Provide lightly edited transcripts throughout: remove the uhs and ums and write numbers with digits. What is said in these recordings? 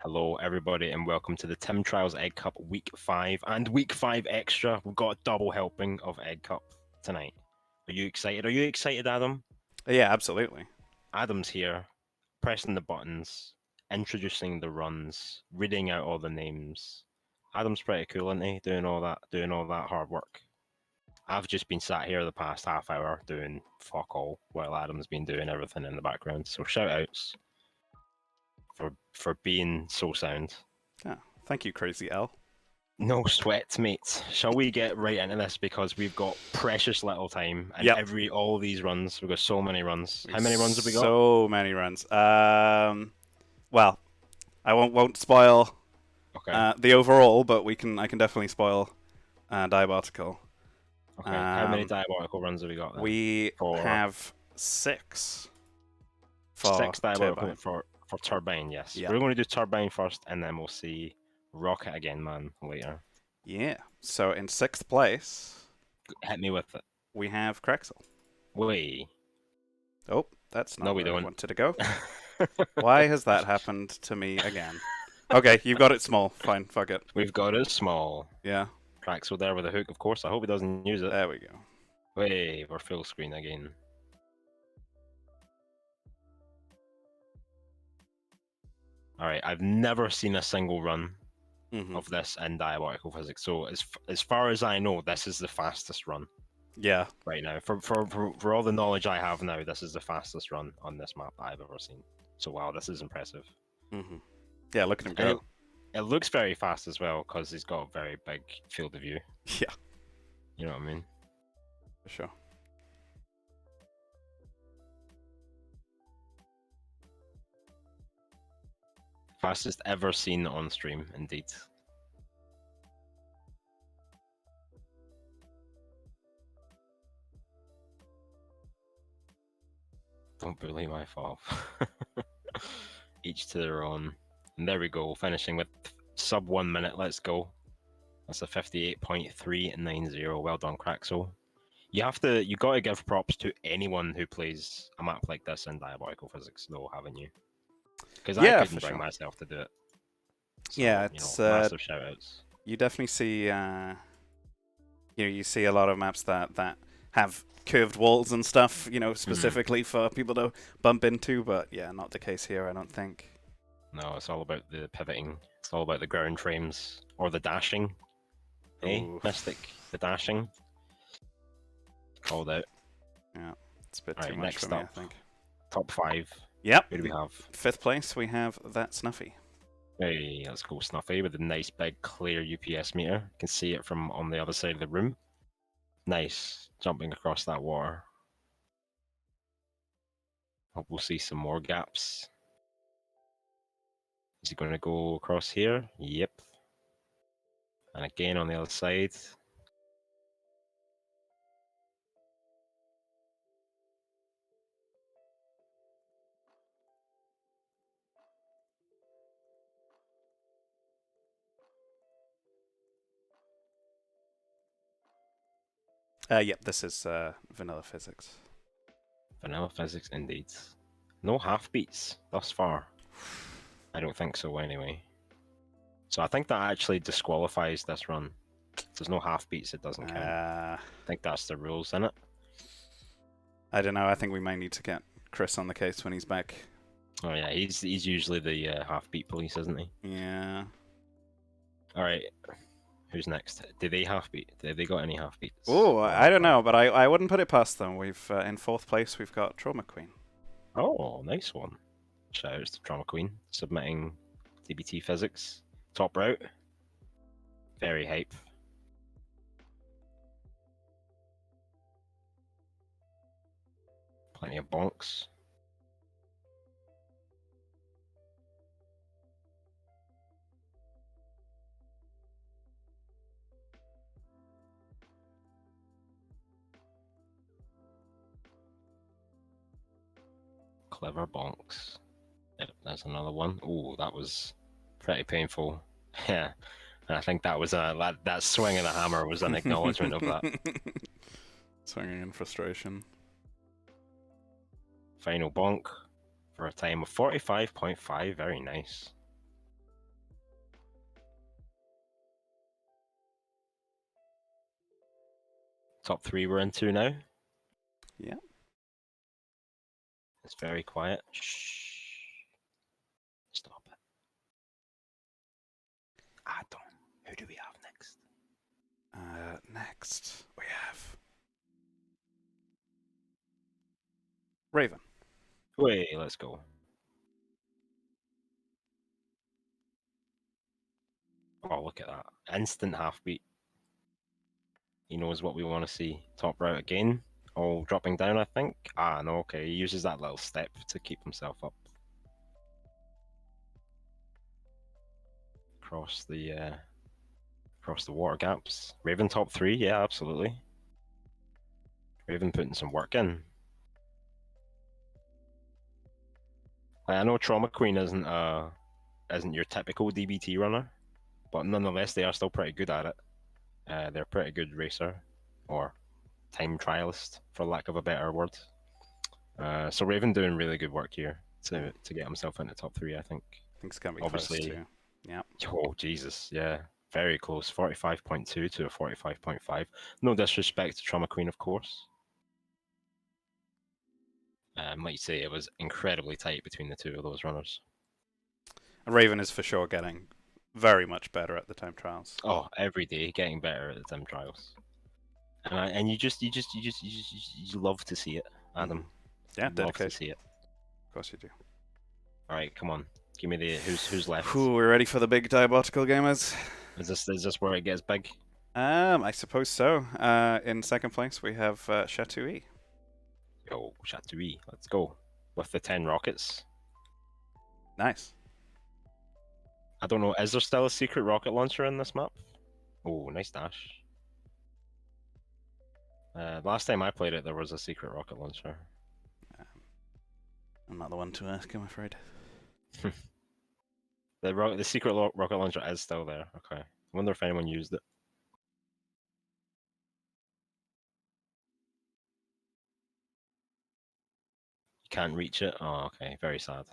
Hello, everybody, and welcome to the Tim Trials Egg Cup Week 5 and Week 5 Extra. We've got a double helping of Egg Cup tonight. Are you excited? Are you excited, Adam? Yeah, absolutely. Adam's here, pressing the buttons, introducing the runs, reading out all the names. Adam's pretty cool, isn't he? Doing all that hard work. I've just been sat here the past half hour doing fuck all while Adam's been doing everything in the background. So shout outs for being so sound. Yeah. Thank you, Crazy L. No sweat, mate. Shall we get right into this because we've got precious little time and Yep. all these runs. We've got so many runs. How many runs have we got? So many runs. Well, I won't spoil Okay. the overall, but I can definitely spoil Diabotical. Okay. How many diabolical runs have we got then? We For have 6 for six diabolical Turbine. for Turbine, yes. Yeah. We're going to do Turbine first and then we'll see Rocket again, man, later. Yeah. So in 6th place, Hit me with it. we have Krexel. Wait. Oh, that's No, not we where I don't. wanted to go. Why has that happened to me again? Okay, you've got it small. Fine, fuck it. We've got it small. Yeah, Craxel there with a hook, of course. I hope he doesn't use it. there we go. Wait, we're full screen again. All right, I've never seen a single run of this in diabolical physics. So as far as I know, this is the fastest run Yeah. right now. For all the knowledge I have now, this is the fastest run on this map that I've ever seen. So wow, this is impressive. Yeah, look at him And go. it looks very fast as well because he's got a very big field of view. Yeah, You know what I mean? for sure. Fastest ever seen on stream, indeed. Don't bully my fault. Each to their own. And there we go, finishing with sub 1 minute. Let's go. That's a 58.390. Well done, Craxel. You got to give props to anyone who plays a map like this in diabolical physics, though, haven't you? Because I Yeah, couldn't for bring sure. myself to do it. So, Yeah, it's massive shout outs. you definitely see you see a lot of maps that have curved walls and stuff, specifically for people to bump into, but yeah, not the case here, I don't think. No, it's all about the pivoting. It's all about the ground frames or the dashing. Hey, Mystic, the dashing. Called out. Yeah, it's a bit All too right, much next for me, I up. think. Top 5. Yep. Who do we have? 5th place, we have that Snuffy. Hey, let's go Snuffy with a nice big clear UPS meter. You can see it from on the other side of the room. Nice, jumping across that water. Hope we'll see some more gaps. Is he going to go across here? Yep. And again on the other side. Yep, this is vanilla physics. Vanilla physics, indeed. No half beats thus far. I don't think so, anyway. So I think that actually disqualifies this run. If there's no half beats, it doesn't count. I think that's the rules, isn't it? I don't know. I think we might need to get Chris on the case when he's back. Oh yeah, he's usually the half beat police, isn't he? Yeah. All right. Who's next? Did they half beat? Did they got any half beats? Oh, I don't know, but I wouldn't put it past them. We've in 4th place we've got Trauma Queen. Oh, nice one. Shout outs to Trauma Queen submitting DBT physics. Top route. Very hype. Plenty of bonks. Clever bonks. Yep, there's another one. Oh, that was pretty painful. Yeah, and I think that was that swing of the hammer was an acknowledgement of that. Swinging in frustration. Final bonk for a time of 45.5. Very nice. Top 3 we're into now. Yeah. It's very quiet. Shh. Stop it. Adam, who do we have next? Next, we have Raven. Wait, let's go. Oh, look at that. Instant half beat. He knows what we want to see. Top route again. Oh, dropping down, I think. Ah, no, okay. He uses that little step to keep himself up. Across the water gaps. Raven top 3, yeah, absolutely. Raven putting some work in. I know Trauma Queen isn't your typical DBT runner, but nonetheless they are still pretty good at it. They're a pretty good racer, or time trialist, for lack of a better word. So Raven doing really good work here to get himself into top 3, I think. I think it's going to be Obviously, close too. Yeah. Oh, Jesus, yeah. Very close. 45.2 to a 45.5. No disrespect to Trauma Queen, of course. Like you say, it was incredibly tight between the two of those runners. Raven is for sure getting very much better at the time trials. Oh, every day getting better at the time trials. And you love to see it, Adam. Yeah, Love dedication. to see it. Of course you do. All right, come on. Give me the who's left. Ooh, we're ready for the big Diabotical gamers. Is this where it gets big? I suppose so. In second place, we have Chatouille. Yo, Chatouille, let's go. With the 10 rockets. Nice. I don't know, is there still a secret rocket launcher in this map? Oh, nice dash. Last time I played it, there was a secret rocket launcher. I'm not the one to ask, I'm afraid. The secret rocket launcher is still there. Okay. I wonder if anyone used it. You can't reach it? Oh, okay. Very sad.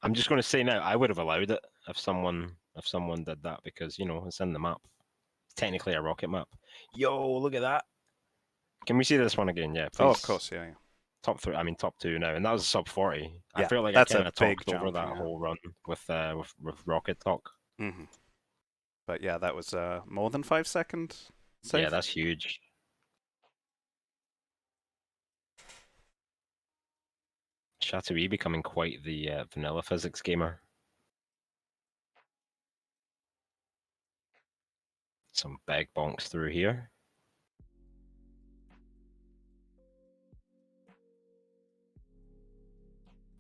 I'm just going to say now, I would have allowed it if someone did that because, you know, it's in the map. It's technically a rocket map. Yo, look at that. Can we see this one again? Yeah, please. Oh, of course, yeah. Top 3, I mean top 2 now, and that was a sub 40. I Yeah, feel like that's I kind a of big talked over jump, that yeah. whole run with rocket talk. Mm-hmm. But yeah, that was more than 5 seconds. Save? Yeah, that's huge. Chatouille becoming quite the vanilla physics gamer. Some big bonks through here.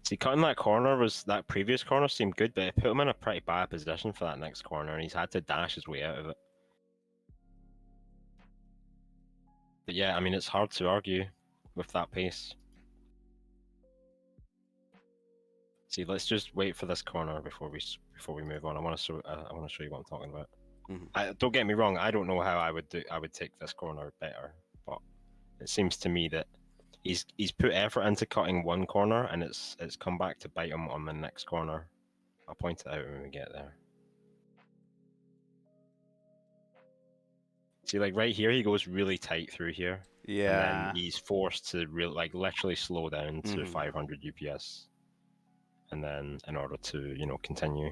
See, cutting that previous corner seemed good, but it put him in a pretty bad position for that next corner, and he's had to dash his way out of it. But yeah, I mean, it's hard to argue with that pace. See, let's just wait for this corner before we move on. I want to show you what I'm talking about. Mm-hmm. Don't get me wrong. I don't know how I would take this corner better, but it seems to me that he's put effort into cutting one corner, and it's come back to bite him on the next corner. I'll point it out when we get there. See, like right here, he goes really tight through here. Yeah. And then he's forced to literally slow down to 500 UPS. And then in order to, you know, continue.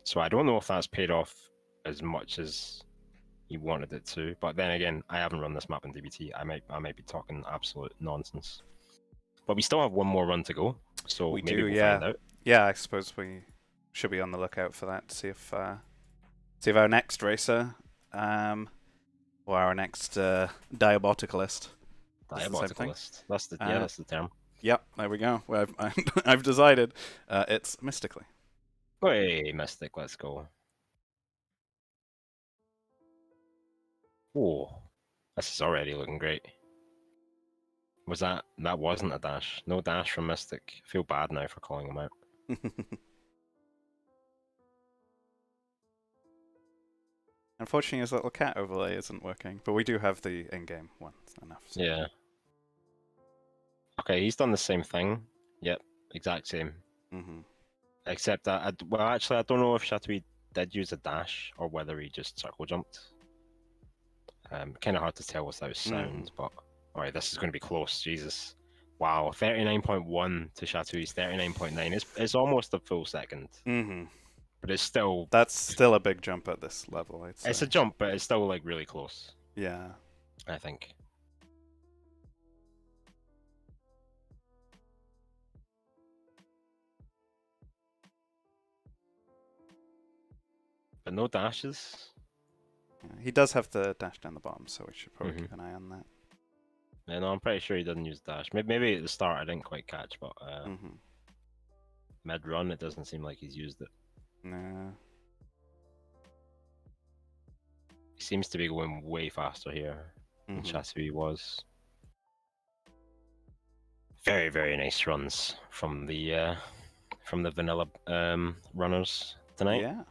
So I don't know if that's paid off as much as he wanted it to. But then again, I haven't run this map in DBT. I might be talking absolute nonsense. But we still have one more run to go. So maybe we'll find out. Yeah, I suppose we should be on the lookout for that to see if our next racer, or our next diaboticalist. Diaboticalist. That's the term. Yep, there we go. Well, I've decided it's Mystically. Hey, Mystic, let's go. Whoa, this is already looking great. That wasn't a dash? No dash from Mystic. I feel bad now for calling him out. Unfortunately, his little cat overlay isn't working, but we do have the in-game one enough. So. Yeah. Okay, he's done the same thing. Yep, exact same. Except that, actually, I don't know if Chatouille did use a dash or whether he just circle jumped. Kind of hard to tell without sound, but alright, this is going to be close. Jesus, wow, 39.1 to Chateau's 39.9. It's almost a full second, but it's still That's still a big jump at this level, I'd say. it's a jump, but it's still like really close. Yeah. I think. But no dashes. Yeah, he does have the dash down the bottom, so we should probably keep an eye on that. Yeah, no, I'm pretty sure he doesn't use dash. Maybe at the start I didn't quite catch, but mid run it doesn't seem like he's used it. No. He seems to be going way faster here than Chateau was. Very, very nice runs from the vanilla runners tonight. Yeah.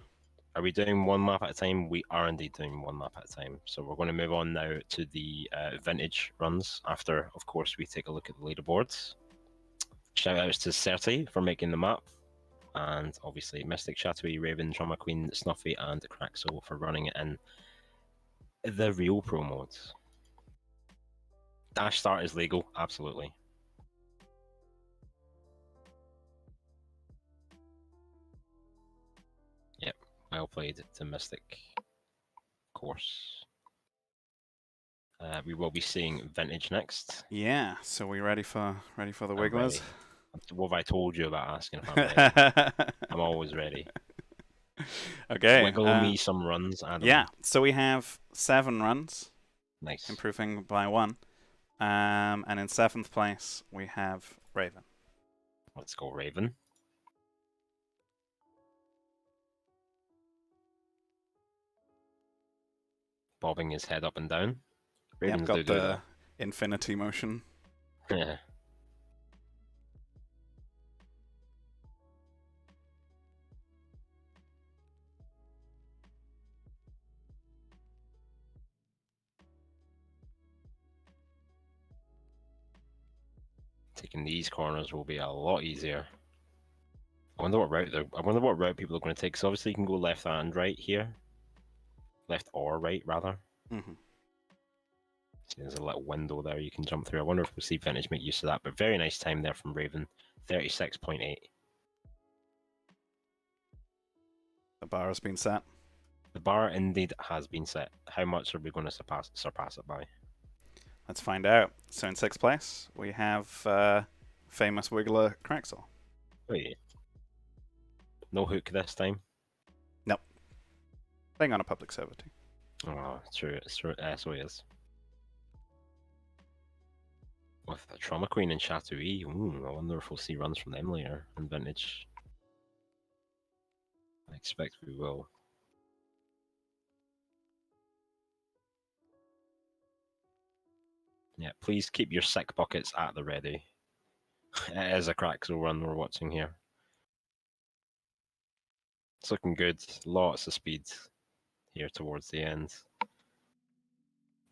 Are we doing one map at a time? We are indeed doing one map at a time. So we're going to move on now to the vintage runs after, of course, we take a look at the leaderboards. Shout outs to Certi for making the map, and obviously Mystic, Chateau, Raven, Trauma Queen, Snuffy, and Craxo for running it in the real pro modes. Dash start is legal, absolutely. Yep, well played to Mystic. Of course. We will be seeing vintage next. Yeah, so we ready for the wigglers? What have I told you about asking if I'm ready? I'm always ready. Okay. Wiggle me some runs, Adam. Yeah, so we have 7 runs. Nice. Improving by 1. And in 7th place, we have Raven. Let's go, Raven. Bobbing his head up and down. Ravens got do the that. infinity motion. Yeah. Taking these corners will be a lot easier. I wonder what route people are going to take. So obviously you can go left and right here. Left or right, rather. See, there's a little window there you can jump through. I wonder if we'll see Vintage make use of that. But very nice time there from Raven. 36.8. The bar has been set. The bar indeed has been set. How much are we going to surpass it by? Let's find out. So in 6th place, we have famous wiggler Craxel. Wait. No hook this time? Nope. Playing on a public server too. Oh, true. So he is. With the Trauma Queen and Chateau, I wonder if we'll see runs from them later in Vintage. I expect we will. Yeah, please keep your sick buckets at the ready. It is a Craxo run we're watching here. It's looking good. Lots of speed here towards the end.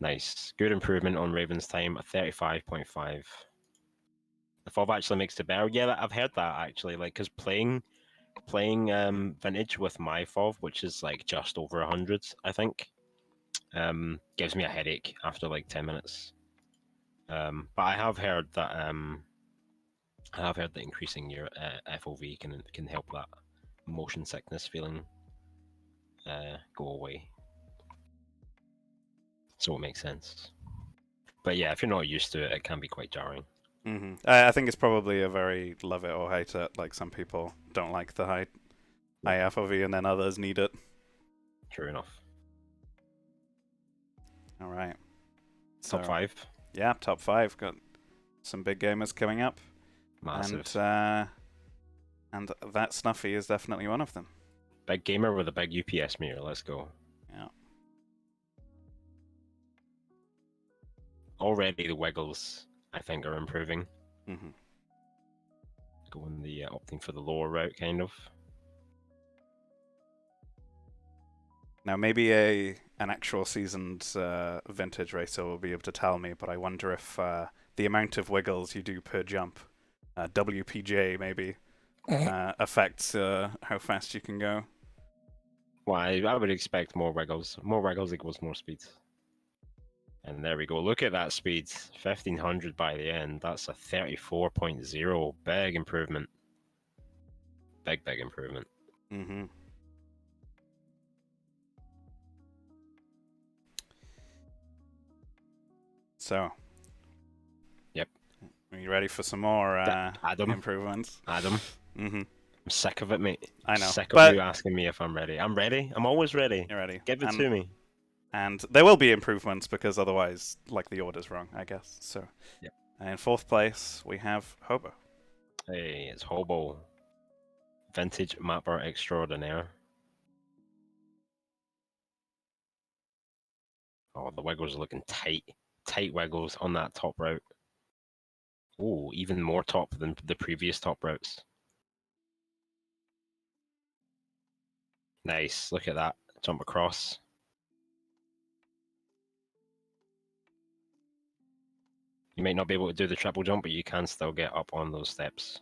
Nice. Good improvement on Raven's time at 35.5. The FOV actually makes it better. Yeah, I've heard that actually. Like, because playing Vintage with my FOV, which is like just over 100, I think, gives me a headache after like 10 minutes. But I have heard that increasing your FOV can help that motion sickness feeling go away. So it makes sense. But yeah, if you're not used to it, it can be quite jarring. I think it's probably a very love it or hate it. Like, some people don't like the high FOV, and then others need it. True enough. All right. Top 5. Yeah, top 5. Got some big gamers coming up. Massive. And that Snuffy is definitely one of them. Big gamer with a big UPS meter. Let's go. Yeah. Already the Wiggles, I think, are improving. Going opting for the lower route, kind of. Now, maybe an actual seasoned vintage racer will be able to tell me, but I wonder if the amount of wiggles you do per jump, WPJ maybe, affects how fast you can go. Well, I would expect more wiggles. More wiggles equals more speed. And there we go. Look at that speed. 1500 by the end. That's a 34.0. Big improvement. Big improvement. Mm-hmm. So. Yep. Are you ready for some more Adam. improvements? Adam. Mm-hmm. I'm sick of it, mate. I know. Sick of But you asking me if I'm ready. I'm ready. I'm always ready. you're ready. Give it to me. And there will be improvements because otherwise, like, the order's wrong, I guess. So, Yep. in fourth place, we have Hobo. Hey, it's Hobo. Vintage mapper extraordinaire. Oh, the wiggles are looking tight. Tight wiggles on that top route. Oh, even more top than the previous top routes. Nice. Look at that. Jump across. You might not be able to do the triple jump, but you can still get up on those steps.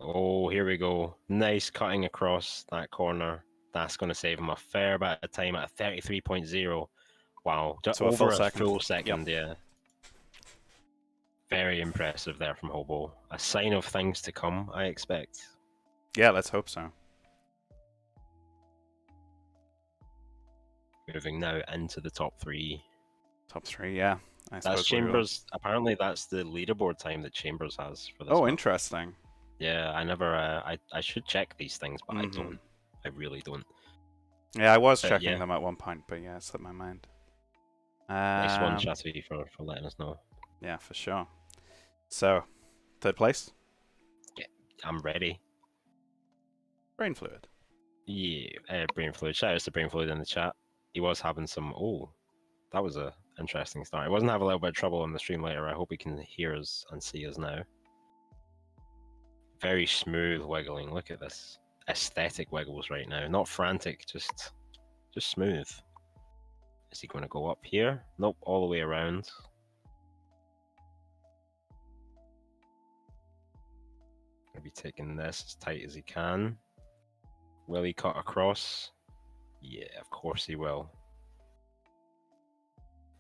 Oh, here we go. Nice cutting across that corner. That's going to save him a fair bit of time at a 33.0. Wow. Just So a over full a second. full second, Yep. yeah. Very impressive there from Hobo. A sign of things to come, I expect. Yeah, let's hope so. Moving now into the top three. Top three, yeah. I That's suppose we will. Chambers. Apparently, that's the leaderboard time that Chambers has for this Oh, map. interesting. Yeah, I never. I should check these things, but I Mhm. don't. I really don't. Yeah, I was But checking yeah, them at one point, but yeah, it slipped my mind. nice one, Chatty, for letting us know. Yeah, for sure. So, third place, Yeah, I'm ready. Brain Fluid. Yeah, Brain Fluid. Shout out to Brain Fluid in the chat. He was having some. Oh, that was a interesting start. He wasn't having a little bit of trouble on the stream later. I hope he can hear us and see us now. Very smooth wiggling. Look at this. Aesthetic wiggles right now. Not frantic, just smooth. Is he going to go up here? Nope, all the way around. Going to be taking this as tight as he can. Will he cut across? Yeah, of course he will.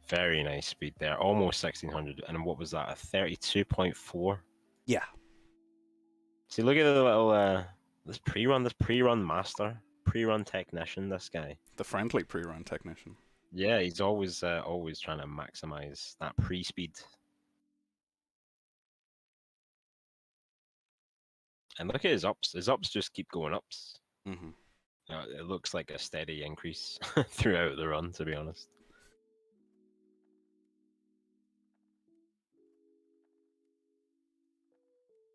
Very nice speed there. Almost 1600. And what was that? A 32.4? Yeah. See, look at the little this pre-run master, pre-run technician. This guy. The friendly pre-run technician. Yeah, he's always trying to maximize that pre-speed. And look at his ups. His ups just keep going ups. Mm-hmm. It looks like a steady increase throughout the run, to be honest.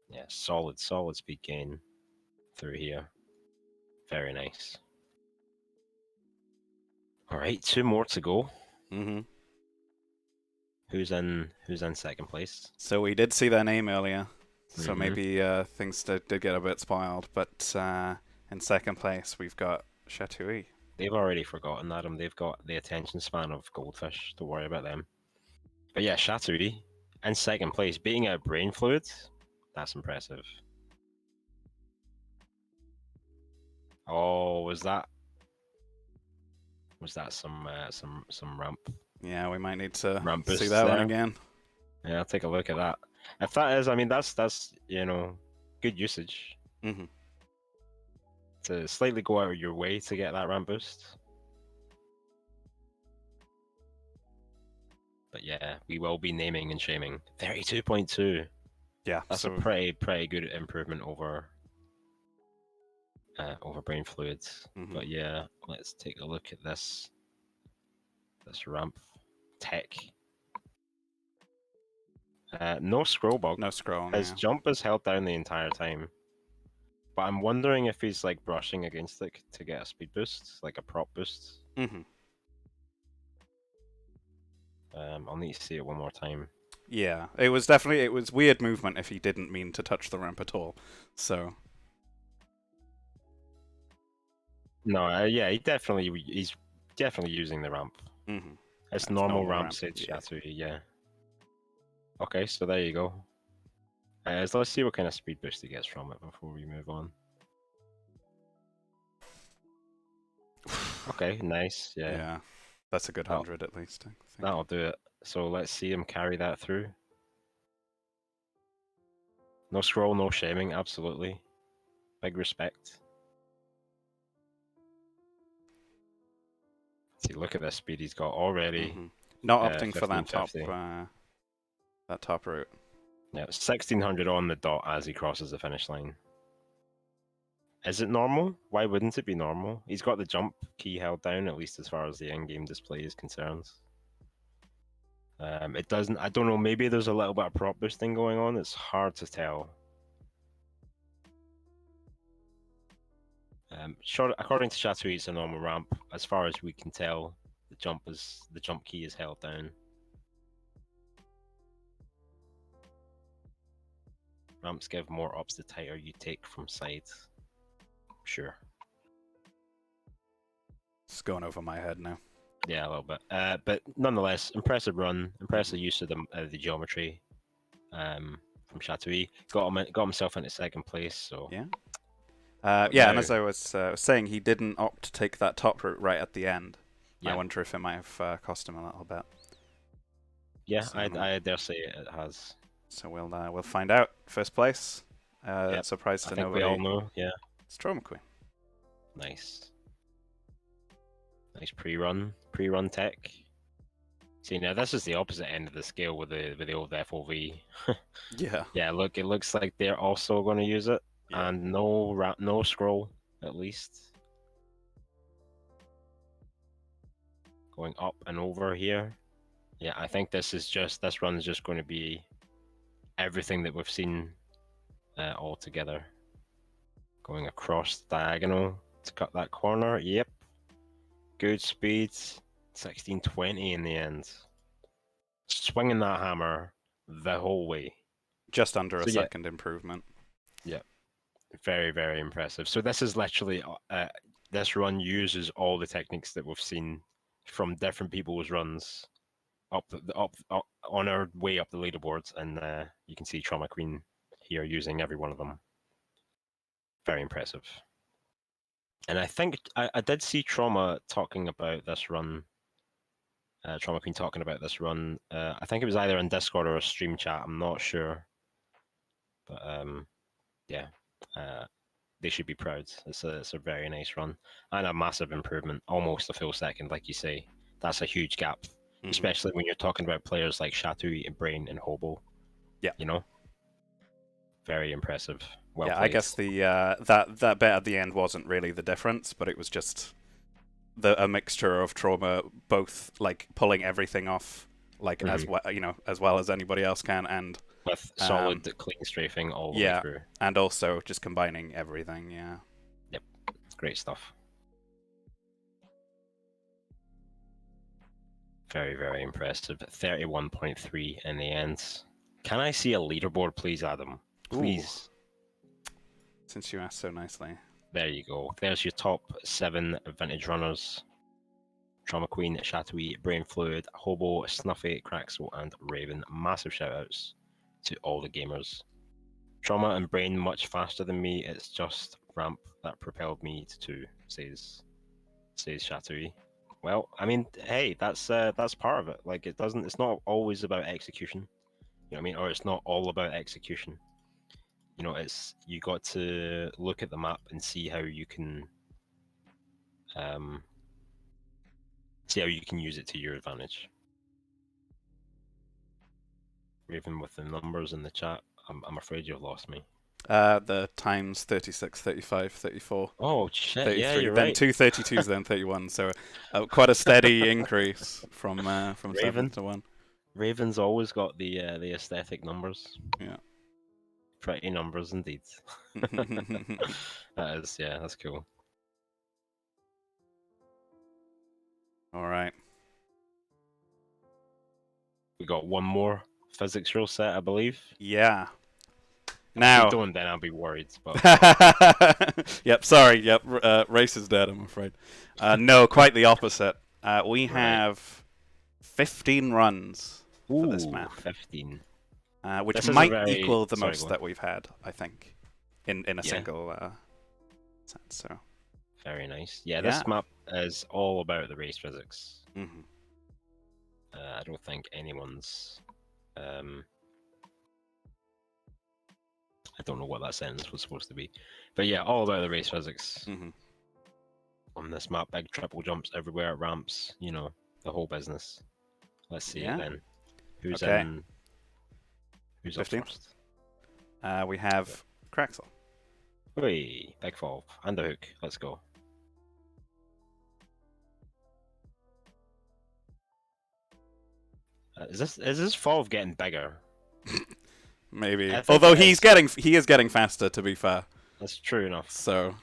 Yeah, solid speed gain through here. Very nice. All right, 2 more to go. Mm-hmm. Who's in second place? So we did see their name earlier, so Mhm. maybe things did get a bit spoiled. But in second place, we've got Chatouille. They've already forgotten Adam. They've got the attention span of goldfish. Don't worry about them. But yeah, Shaturi in second place, beating out Brain Fluid. That's impressive. Oh, was that some ramp? Yeah, we might need to Ramp see boosts that one there? again. Yeah, I'll take a look at that. If that is, I mean, that's good usage Mm-hmm. to slightly go out of your way to get that ramp boost. But yeah, we will be naming and shaming. 32.2. Yeah, That's so a pretty good improvement over Brain Fluids. Mhm. But yeah, let's take a look at this ramp tech. No scroll bug. no scroll. His Yeah. jump is held down the entire time. But I'm wondering if he's like brushing against it to get a speed boost, like a prop boost. Mm-hmm. I'll need to see it one more time. Yeah, it was weird movement if he didn't mean to touch the ramp at all. So No, yeah, he's definitely using the ramp. mm-hmm. It's That's normal normal ramp ramp, stage yeah. Shatui, yeah. Okay, so there you go. So let's see what kind of speed boost he gets from it before we move on. Okay, nice, yeah. That's a good 100 at least, I think. That'll do it. So let's see him carry that through. No scroll, no shaming, absolutely. Big respect. See, look at this speed he's got already. Not opting for that 1550. top route. Yeah, 1600 on the dot as he crosses the finish line. Is it normal? Why wouldn't it be normal? He's got the jump key held down, at least as far as the in-game display is concerned. It doesn't. I don't know. Maybe there's a little bit of prop boosting going on. It's hard to tell. According to Chatouille, it's a normal ramp. As far as we can tell, the jump key is held down. Ramps give more ups the tighter you take from sides. Sure. It's going over my head now. Yeah, a little bit. But nonetheless, impressive run, impressive use of the geometry from Chatouille. Got himself into second place. So yeah. And as I was saying, he didn't opt to take that top route right at the end. Yeah. I wonder if it might have cost him a little bit. Yeah, so, I dare say it has. So we'll find out. First place. Surprise to nobody. We all know. Yeah. It's Trauma Queen. Nice. Nice pre-run tech. See, now this is the opposite end of the scale with the old FOV. Yeah. Yeah. Look, it looks like they're also going to use it. Yeah. And no scroll, at least. Going up and over here. Yeah, I think this run is just going to be everything that we've seen all together. Going across the diagonal to cut that corner. Yep. Good speed. 1620 in the end. Swinging that hammer the whole way. Just under a second improvement. Yeah. Very, very impressive. So this is literally, this run uses all the techniques that we've seen from different people's runs up on our way up the leaderboards, and you can see Trauma Queen here using every one of them. Very impressive. And I think I did see Trauma talking about this run. Trauma Queen talking about this run. I think it was either in Discord or a stream chat. I'm not sure, but yeah. They should be proud. It's a very nice run and a massive improvement, almost a full second, like you say. That's a huge gap, especially when you're talking about players like Chatouille and Brain and Hobo. Yeah, you know, very impressive. Well played. I guess the that bit at the end wasn't really the difference, but it was just a mixture of Trauma, both like pulling everything off, like as well as anybody else can, and with solid clean strafing all the way through. And also just combining everything, yeah. Yep, great stuff. Very, very impressive. 31.3 in the end. Can I see a leaderboard, please, Adam? Please. Ooh. Since you asked so nicely. There you go. There's your top 7 vintage runners. Trauma Queen, Chatouille, Brain Fluid, Hobo, Snuffy, Craxel, and Raven. Massive shoutouts to all the gamers. Trauma and Brain much faster than me. It's just ramp that propelled me to 2, says Chatouille. Well, I mean, hey, that's part of it. Like, it's not always about execution. You know what I mean? Or it's not all about execution. You know, you got to look at the map and see how you can use it to your advantage. Raven with the numbers in the chat. I'm afraid you've lost me. The times 36, 35, 34. Oh shit! 33, yeah, you're then right. 2 32s, then 31. So quite a steady increase from 7 to 1. Raven's always got the aesthetic numbers. Yeah. Pretty numbers indeed. That's cool. All right. We got one more physics rule set, I believe. Yeah. Now, if we don't, then I'll be worried. But... Yep. Sorry. Yep. Race is dead, I'm afraid. No, quite the opposite. We have 15 runs for this map. 15. Which might equal the most that we've had, I think, in a single set. So Very nice. Yeah, Yeah. this map is all about the race physics. Mm-hmm. I don't think anyone's. I don't know what that sentence was supposed to be, but yeah, all about the race physics Mm-hmm. on this map. Big triple jumps everywhere, ramps, the whole business. Let's see it Yeah. then. Who's Okay. in? Who's up 15th. first? We have Kraxel. Hey, big fall and the hook. Let's go. Is this fall getting bigger? Maybe. I think Although it he is. is getting faster, to be fair. That's true enough. So.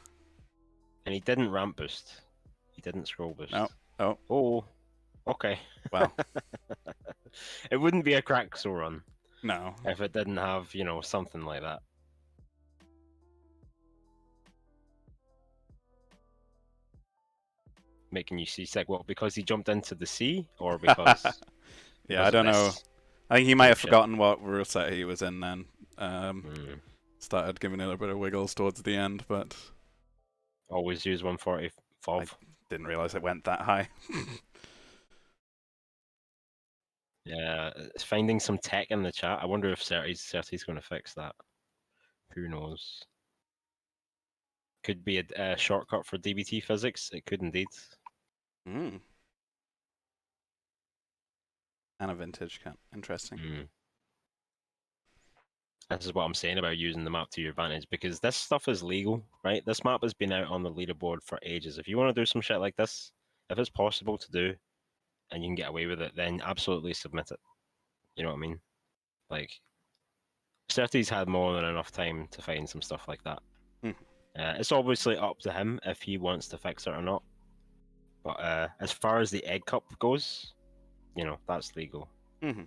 And he didn't ramp boost. He didn't scroll boost. No. Oh. Oh. Okay. Well. It wouldn't be a Kraxel run No. if it didn't have, something like that. Making you seasick. Well, because he jumped into the sea, or because? Yeah, I don't know. I think he might have forgotten what rule set he was in then. Started giving it a bit of wiggles towards the end, but Always use 140 FOV. I didn't realize it went that high. Yeah, it's finding some tech in the chat. I wonder if Certi's going to fix that. Who knows? Could be a shortcut for DBT physics. It could indeed. Mm. And a vintage cat. Interesting. This is what I'm saying about using the map to your advantage, because this stuff is legal, right? This map has been out on the leaderboard for ages. If you want to do some shit like this, if it's possible to do, and you can get away with it, then absolutely submit it. You know what I mean? Like, Certi's had more than enough time to find some stuff like that. It's obviously up to him if he wants to fix it or not. But as far as the egg cup goes, that's legal. Mm-hmm.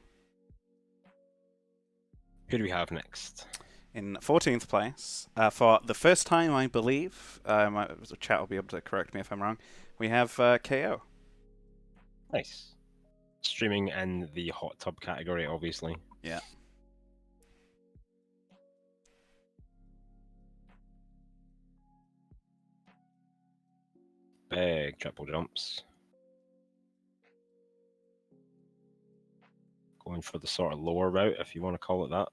Who do we have next? In 14th place, for the first time, I believe, the chat will be able to correct me if I'm wrong, we have KO. Nice. Streaming in the hot tub category, obviously. Yeah. Big triple jumps. Going for the sort of lower route, if you want to call it that.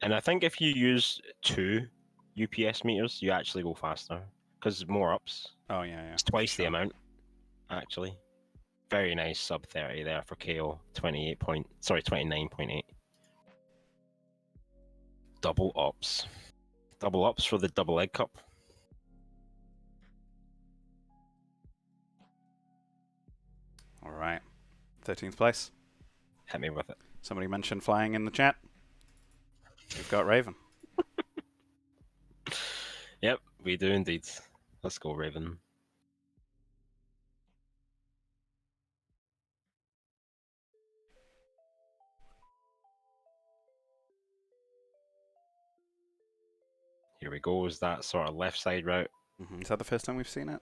And I think if you use 2 UPS meters, you actually go faster, because there's more ups. Oh, yeah. It's twice the amount, actually. Very nice sub 30 there for KO. 29.8. Double ups. Double ups for the double egg cup. All right. 13th place. Hit me with it. Somebody mentioned flying in the chat. We've got Raven. Yep, we do indeed. Let's go, Raven. Here we go. Is that sort of left side route? Mm-hmm. Is that the first time we've seen it?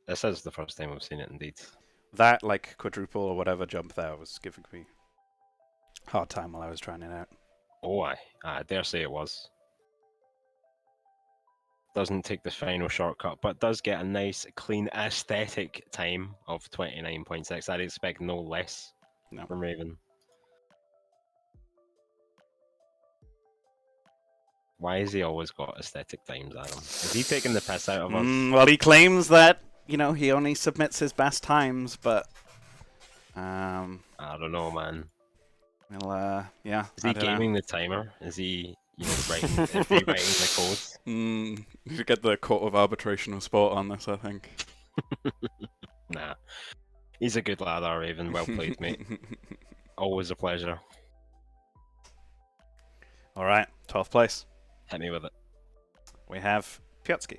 This is the first time we've seen it, indeed. That, like, quadruple or whatever jump there was giving me a hard time while I was trying it out. Oh, I dare say it was. Doesn't take the final shortcut, but does get a nice, clean, aesthetic time of 29.6. I'd expect no less from Raven. Why has he always got aesthetic times, Adam? Is he taking the piss out of us? Well, he claims that, he only submits his best times, but... I don't know, man. Well, yeah. Is he gaming the timer? Is he, rewriting the codes? You should get the court of arbitration of sport on this, I think. Nah. He's a good lad, our Raven. Well played, mate. Always a pleasure. All right, 12th place. Hit me with it. We have Piotrski.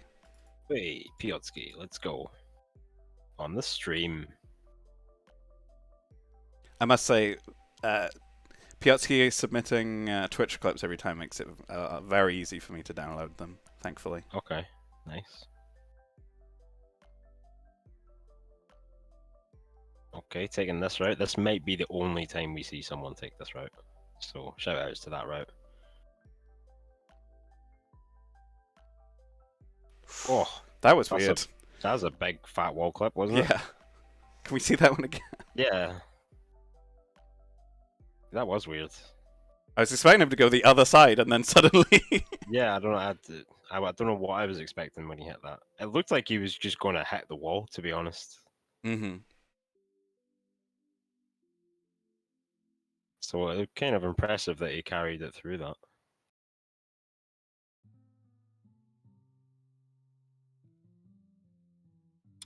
Hey, Piotrski, let's go. On the stream. I must say, Piotrski submitting Twitch clips every time makes it very easy for me to download them, thankfully. Okay, nice. Okay, taking this route. This might be the only time we see someone take this route. So, shout outs to that route. Oh, That was that's weird. that was a big fat wall clip, wasn't it? Yeah. Can we see that one again? Yeah. That was weird. I was expecting him to go the other side, and then suddenly. Yeah, I don't know. I don't know what I was expecting when he hit that. It looked like he was just going to hit the wall, to be honest. Mm-hmm. So it was kind of impressive that he carried it through that.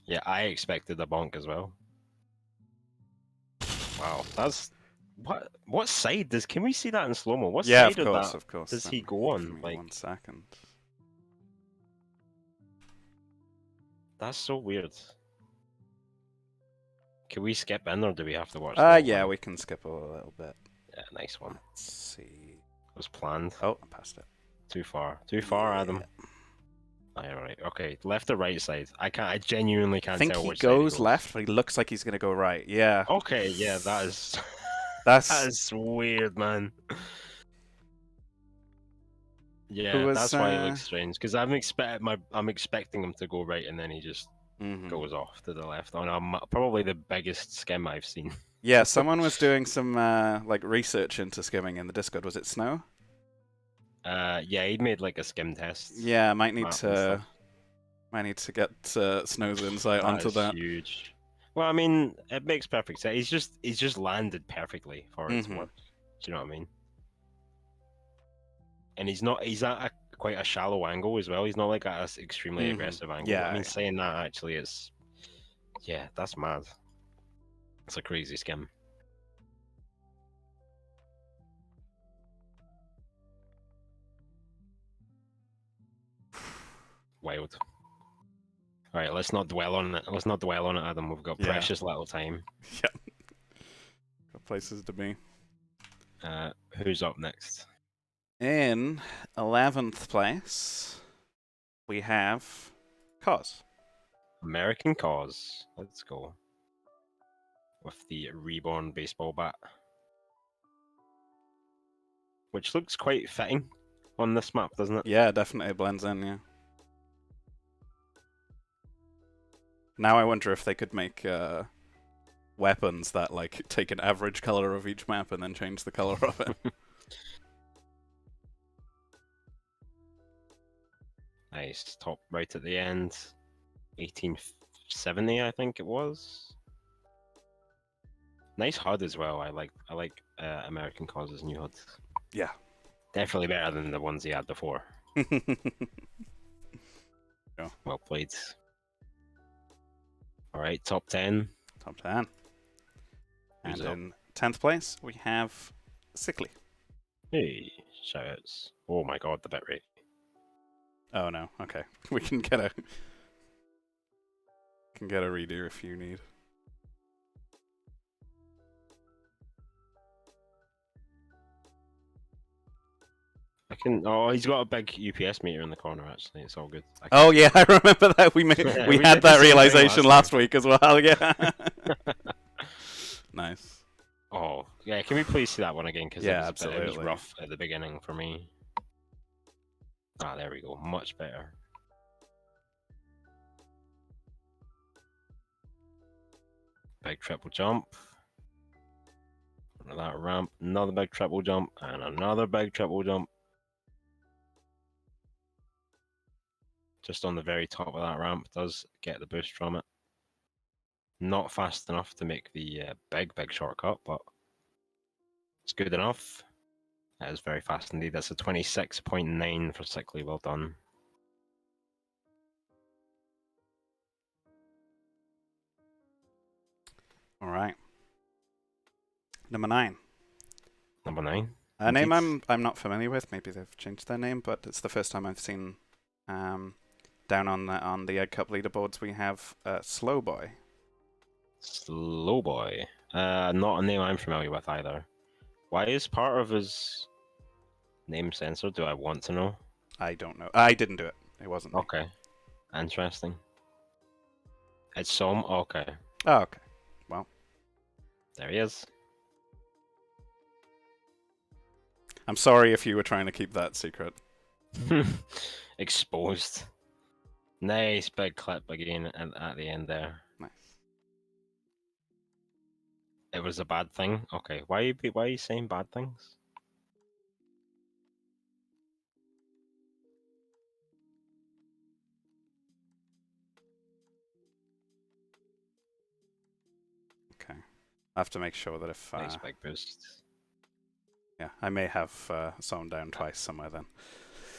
Yeah, I expected a bonk as well. Wow, that's what side does? Can we see that in slow mo? What Yeah, side of that of course. does he go Give on? me Like 1 second. that's so weird. Can we skip in or do we have to watch the whole Yeah, thing? we can skip a little bit. Yeah, nice one. Let's see. It was planned. Oh, I passed it. Too far. Too far, Adam. Alright, okay. Left or right side? I genuinely I can't think tell he which side he goes goes. left, but he looks like he's gonna go right. Yeah. Okay, yeah, that is That's that is weird, man. who Yeah, was. that's why it looks strange. Because I'm expecting him to go right, and then he just Mhm. goes off to the left on probably the biggest skim I've seen. Yeah, someone was doing some like research into skimming in the Discord. Was it Snow? Yeah, he'd made like a skim test. Yeah, might need map and stuff. to get Snow's insight That onto is that. huge. Well, I mean, it makes perfect sense. He's just landed perfectly for it to Mhm. work. Do you know what I mean? And he's at quite a shallow angle as well. He's not like at an extremely Mhm. aggressive angle. Yeah, I mean, yeah. saying that actually is, yeah, that's mad. It's a crazy skim. Wild. All right, let's not dwell on it. Let's not dwell on it, Adam. We've got Yeah. precious little time. Yeah. Got places to be. Who's up next? In 11th place, we have Cause. American Cause. Let's go. With the reborn baseball bat. Which looks quite fitting on this map, doesn't it? Yeah, definitely blends in, yeah. Now I wonder if they could make weapons that like take an average color of each map and then change the color of it. Nice. Top right at the end. 1870, I think it was. Nice HUD as well. I like American Cause's new HUD. Yeah. Definitely better than the ones he had before. Yeah. Well played. Alright, top 10. Top 10. Who's And up? in 10th place, we have Sickly. Hey, shoutouts. Oh my god, the bitrate. Oh no, okay. We can get a redo if you need. I can. Oh, he's got a big UPS meter in the corner. Actually, it's all good. Oh yeah, I remember that. We Yeah, we we had did the that same thing realization last last week as well. Yeah. Nice. Oh, yeah. Can we please see that one again? Because Yeah, it was absolutely. rough at the beginning for me. Ah, there we go. Much better. Big triple jump. That ramp. Another big triple jump. And another big triple jump. Just on the very top of that ramp does get the boost from it. Not fast enough to make the big shortcut, but it's good enough. That is very fast indeed. That's a 26.9 for Sickly. Well done. All right. Number 9. Number 9. A name Indeed. I'm not familiar with. Maybe they've changed their name, but it's the first time I've seen down on the Egg Cup leaderboards we have Slow Boy. Slow Boy. Not a name I'm familiar with either. Why is part of his name censored? Do I want to know? I don't know. I didn't do it. It wasn't me. Okay. Interesting. It's some. Okay. Oh, okay. Well, There he is. I'm sorry if you were trying to keep that secret. Exposed. Nice big clip again at the end there. Nice. It was a bad thing. Okay, why are you saying bad things? Okay. I have to make sure that if Nice big boost. yeah, I may have slowed down twice somewhere then.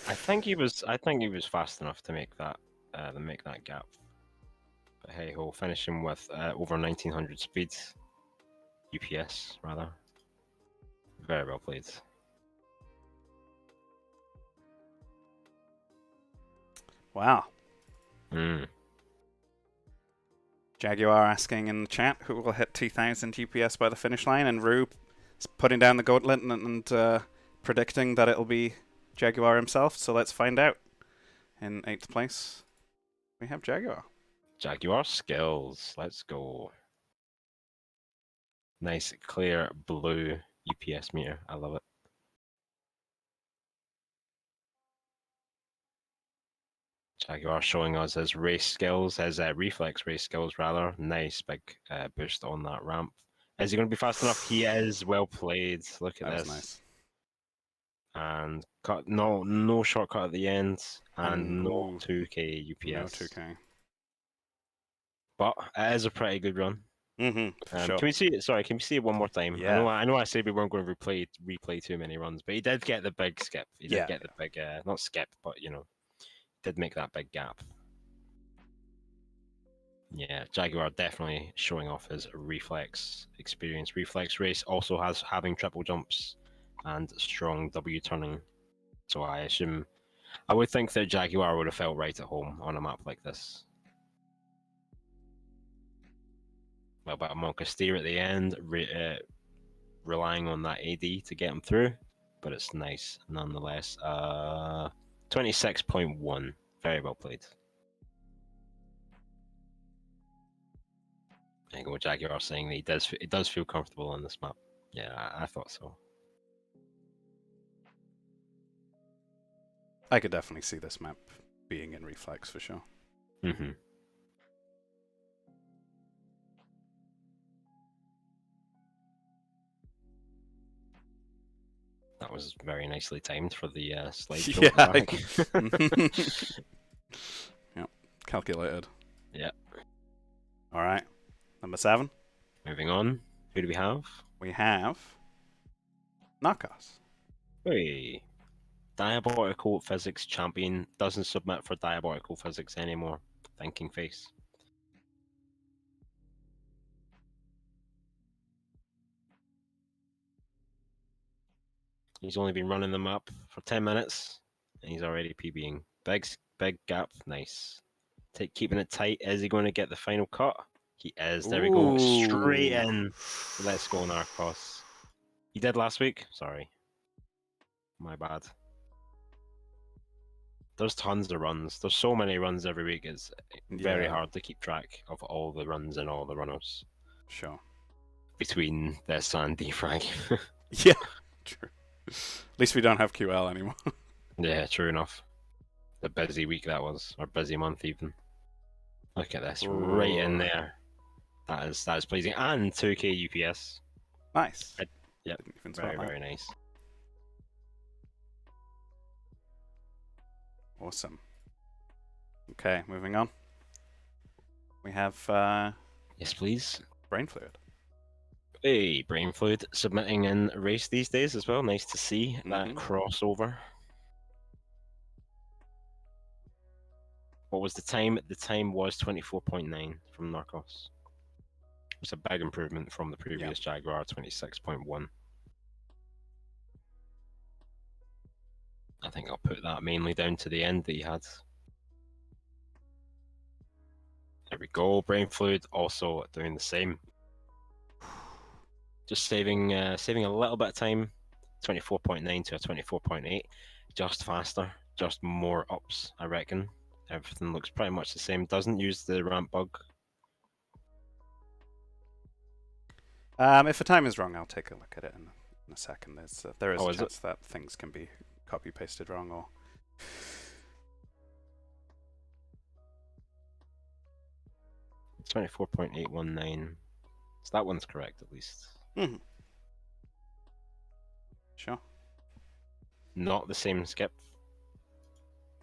I think he was fast enough to make that gap. But hey ho, finishing with over 1900 speed, UPS rather. Very well played. Wow. Mm. Jaguar asking in the chat who will hit 2000 UPS by the finish line, and Rue is putting down the gauntlet and predicting that it'll be Jaguar himself. So let's find out. In 8th place, we have Jaguar. Jaguar skills. Let's go. Nice clear blue UPS meter. I love it. Jaguar showing us his race skills, his reflex race skills rather. Nice big boost on that ramp. Is he going to be fast enough? He is. Well played. Look at That this. was nice. And cut no shortcut at the end, and no ooh, 2k UPS. No 2K. But it is a pretty good run. For sure. Can we see it? Sorry, can we see it one more time? Yeah. I know. I said we weren't going to replay too many runs, but he did get the big skip. He did Yeah, get the big, not skip, but did make that big gap. Yeah, Jaguar definitely showing off his reflex experience. Reflex race also has having triple jumps and strong W turning. So I would think that Jaguar would have felt right at home on a map like this. Well, but a Monka steer at the end, relying on that AD to get him through, but it's nice nonetheless. 26.1, very well played. There you go, Jaguar saying that he does feel comfortable on this map. Yeah, I thought so. I could definitely see this map being in reflex for sure. Mm-hmm. That was very nicely timed for the slideshow. Yeah. Yep. Calculated. Yeah. All right. Number 7. Moving on. Who do we have? We have Narcos. Hey. Diabotical physics champion doesn't submit for diabotical physics anymore. Thinking face. He's only been running them up for 10 minutes, and he's already PBing. Big gap, nice. Keeping it tight. Is he going to get the final cut? He is. There we go. Straight in. Let's go, Narcos. He did last week. Sorry. My bad. There's tons of runs. There's so many runs every week. It's very hard to keep track of all the runs and all the runners. Sure. Between this and defrag. Yeah. True. At least we don't have QL anymore. Yeah, true enough. The busy week that was, or busy month even. Look at this, right in there. That is pleasing, and 2k UPS. Nice. Yep, very nice. Awesome. Okay, moving on. We have Yes, please. Brain Fluid. Hey, Brain Fluid submitting in a race these days as well. Nice to see that crossover. What was the time? The time was 24.9 from Narcos. It's a big improvement from the previous Jaguar, 26.1. I think I'll put that mainly down to the end that he had. There we go. Brain Fluid also doing the same. Just saving a little bit of time. 24.9 to a 24.8. Just faster. Just more ups, I reckon. Everything looks pretty much the same. Doesn't use the ramp bug. If the time is wrong, I'll take a look at it in a second. There is a chance that things can be copy pasted wrong or. 24.819. So that one's correct, at least. Mm-hmm. Sure. Not the same skip.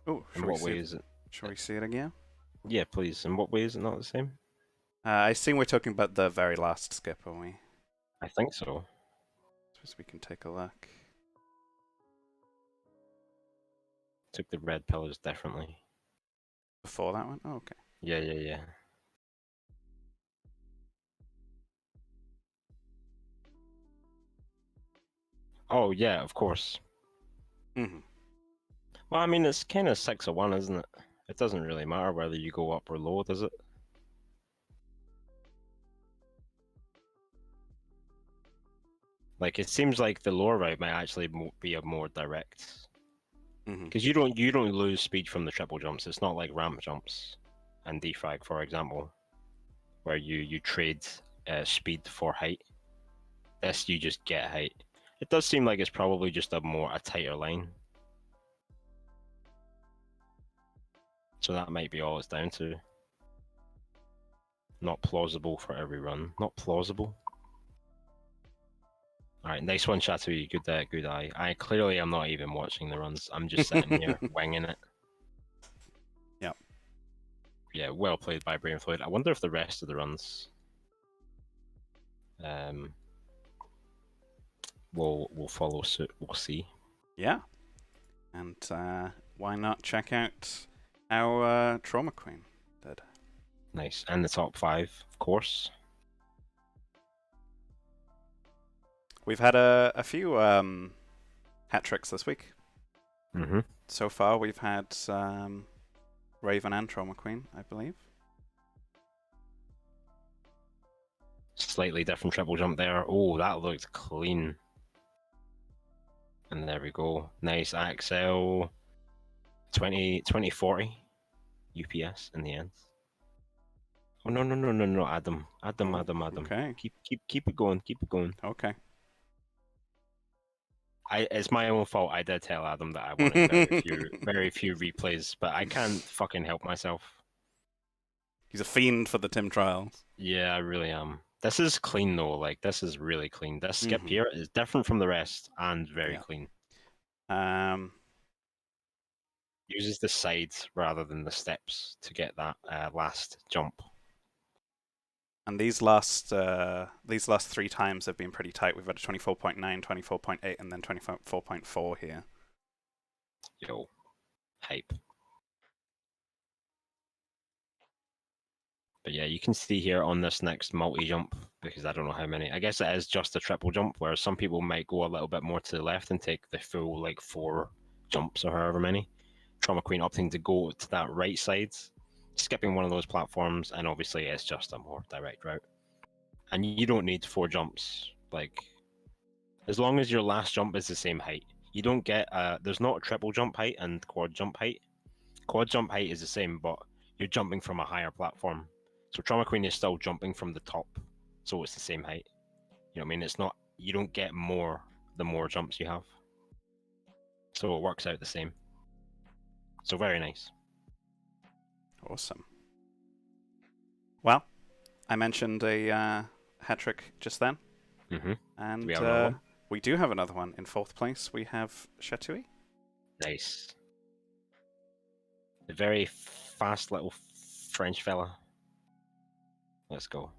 Oh, In what way is it? shall we see it again? Yeah, please. In what way is it not the same? I assume we're talking about the very last skip, are we? I think so. Suppose we can take a look. Took the red pillars differently. Before that one? Oh, okay. Yeah. Oh, yeah, of course. Mm-hmm. Well, I mean, it's kind of 6-1, isn't it? It doesn't really matter whether you go up or low, does it? Like, it seems like the lower route might actually be a more direct, Mm-hmm. because you don't lose speed from the triple jumps. It's not like ramp jumps and defrag, for example, where you trade speed for height. This you just get height. It does seem like it's probably just a tighter line. So that might be all it's down to. Not plausible for every run. Not plausible. All right, nice one, Chatui. Good eye. I clearly am not even watching the runs. I'm just sitting here winging it. Yep. Yeah, well played by Brain Floyd. I wonder if the rest of the runs will follow suit. We'll see. Yeah. And why not check out how Trauma Queen did? Nice. And the top 5, of course. We've had a few hat tricks this week. Mm-hmm. So far, we've had Raven and Trauma Queen, I believe. Slightly different triple jump there. Oh, that looked clean. And there we go. Nice Axel. 2040 UPS in the end. Oh no, Adam. Okay. Keep it going. Okay. It's my own fault. I did tell Adam that I wanted very few replays, but I can't fucking help myself. He's a fiend for the Tim trials. Yeah, I really am. This is clean though. Like this is really clean. This skip Mhm. here is different from the rest and very Yeah. clean. Uses the sides rather than the steps to get that last jump. And these last 3 times have been pretty tight. We've had a 24.9, 24.8, and then 24.4 here. Yo, hype. But yeah, you can see here on this next multi-jump, because I don't know how many. I guess it is just a triple jump, where some people might go a little bit more to the left and take the full, like, 4 jumps or however many. Trauma Queen opting to go to that right side, skipping one of those platforms, and obviously it's just a more direct route. And you don't need 4 jumps. Like, as long as your last jump is the same height. You don't get, there's not a triple jump height and quad jump height. Quad jump height is the same, but you're jumping from a higher platform. So Trauma Queen is still jumping from the top, so it's the same height. You know what I mean? It's not, you don't get more the more jumps you have. So it works out the same. So very nice. Awesome. Well, I mentioned a hat trick just then. Mm-hmm. And we have another one? We do have another one. In 4th place, we have Chatui. Nice. A very fast little French fella. Let's go.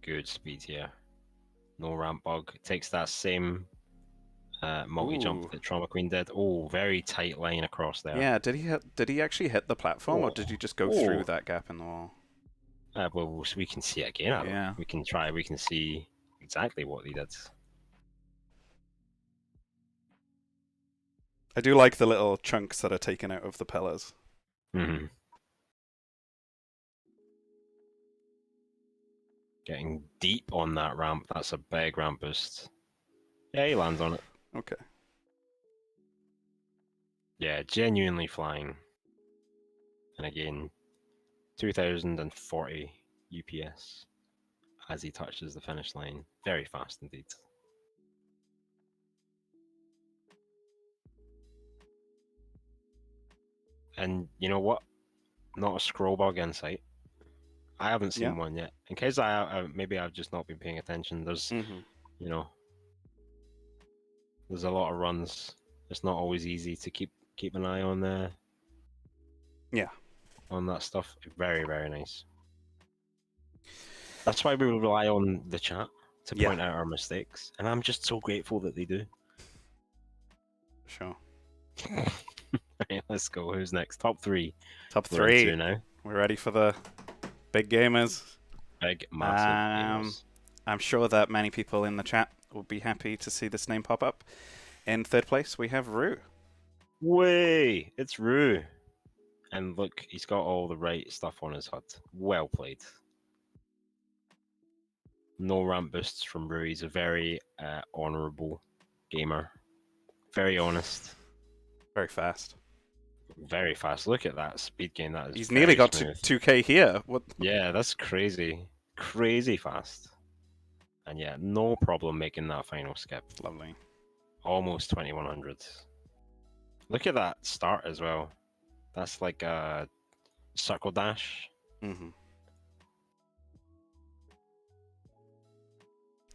Good speed here. No ramp bug. Takes that same multi-jump Ooh. that Trauma Queen did. Oh, very tight line across there. Yeah, did he actually hit the platform, or did he just go through Oh. that gap in the wall? Well, we can see it again, Adam. Yeah. We can see exactly what he did. I do like the little chunks that are taken out of the pillars. Mm-hmm. Getting deep on that ramp. That's a big ramp boost. Yeah, he lands on it. Okay. Yeah, genuinely flying. And again, 2040 UPS as he touches the finish line. Very fast indeed. And you know what? Not a scroll bug in sight. I haven't Yeah. seen one yet. In case maybe I've just not been paying attention. There's, Mm-hmm. you know, there's a lot of runs. It's not always easy to keep an eye on Yeah. on that stuff. Very, very nice. That's why we rely on the chat to Yeah. point out our mistakes, and I'm just so grateful that they do. Sure. Right, let's go. Who's next? Top three. Top We're on 3. two now. We're ready for the big gamers. Big, massive Um, gamers. I'm sure that many people in the chat would be happy to see this name pop up. In third place, we have Rue. Way, it's Rue. And look, he's got all the right stuff on his HUD. Well played. No ramp boosts from Rue. He's a very honourable gamer. Very honest. Very fast. Very fast. Look at that speed gain. That is He's very nearly got to smooth. 2K here. What? Yeah, that's crazy. Crazy fast. And yeah, no problem making that final skip. Lovely. Almost 2100. Look at that start as well. That's like a circle dash. Mm-hmm.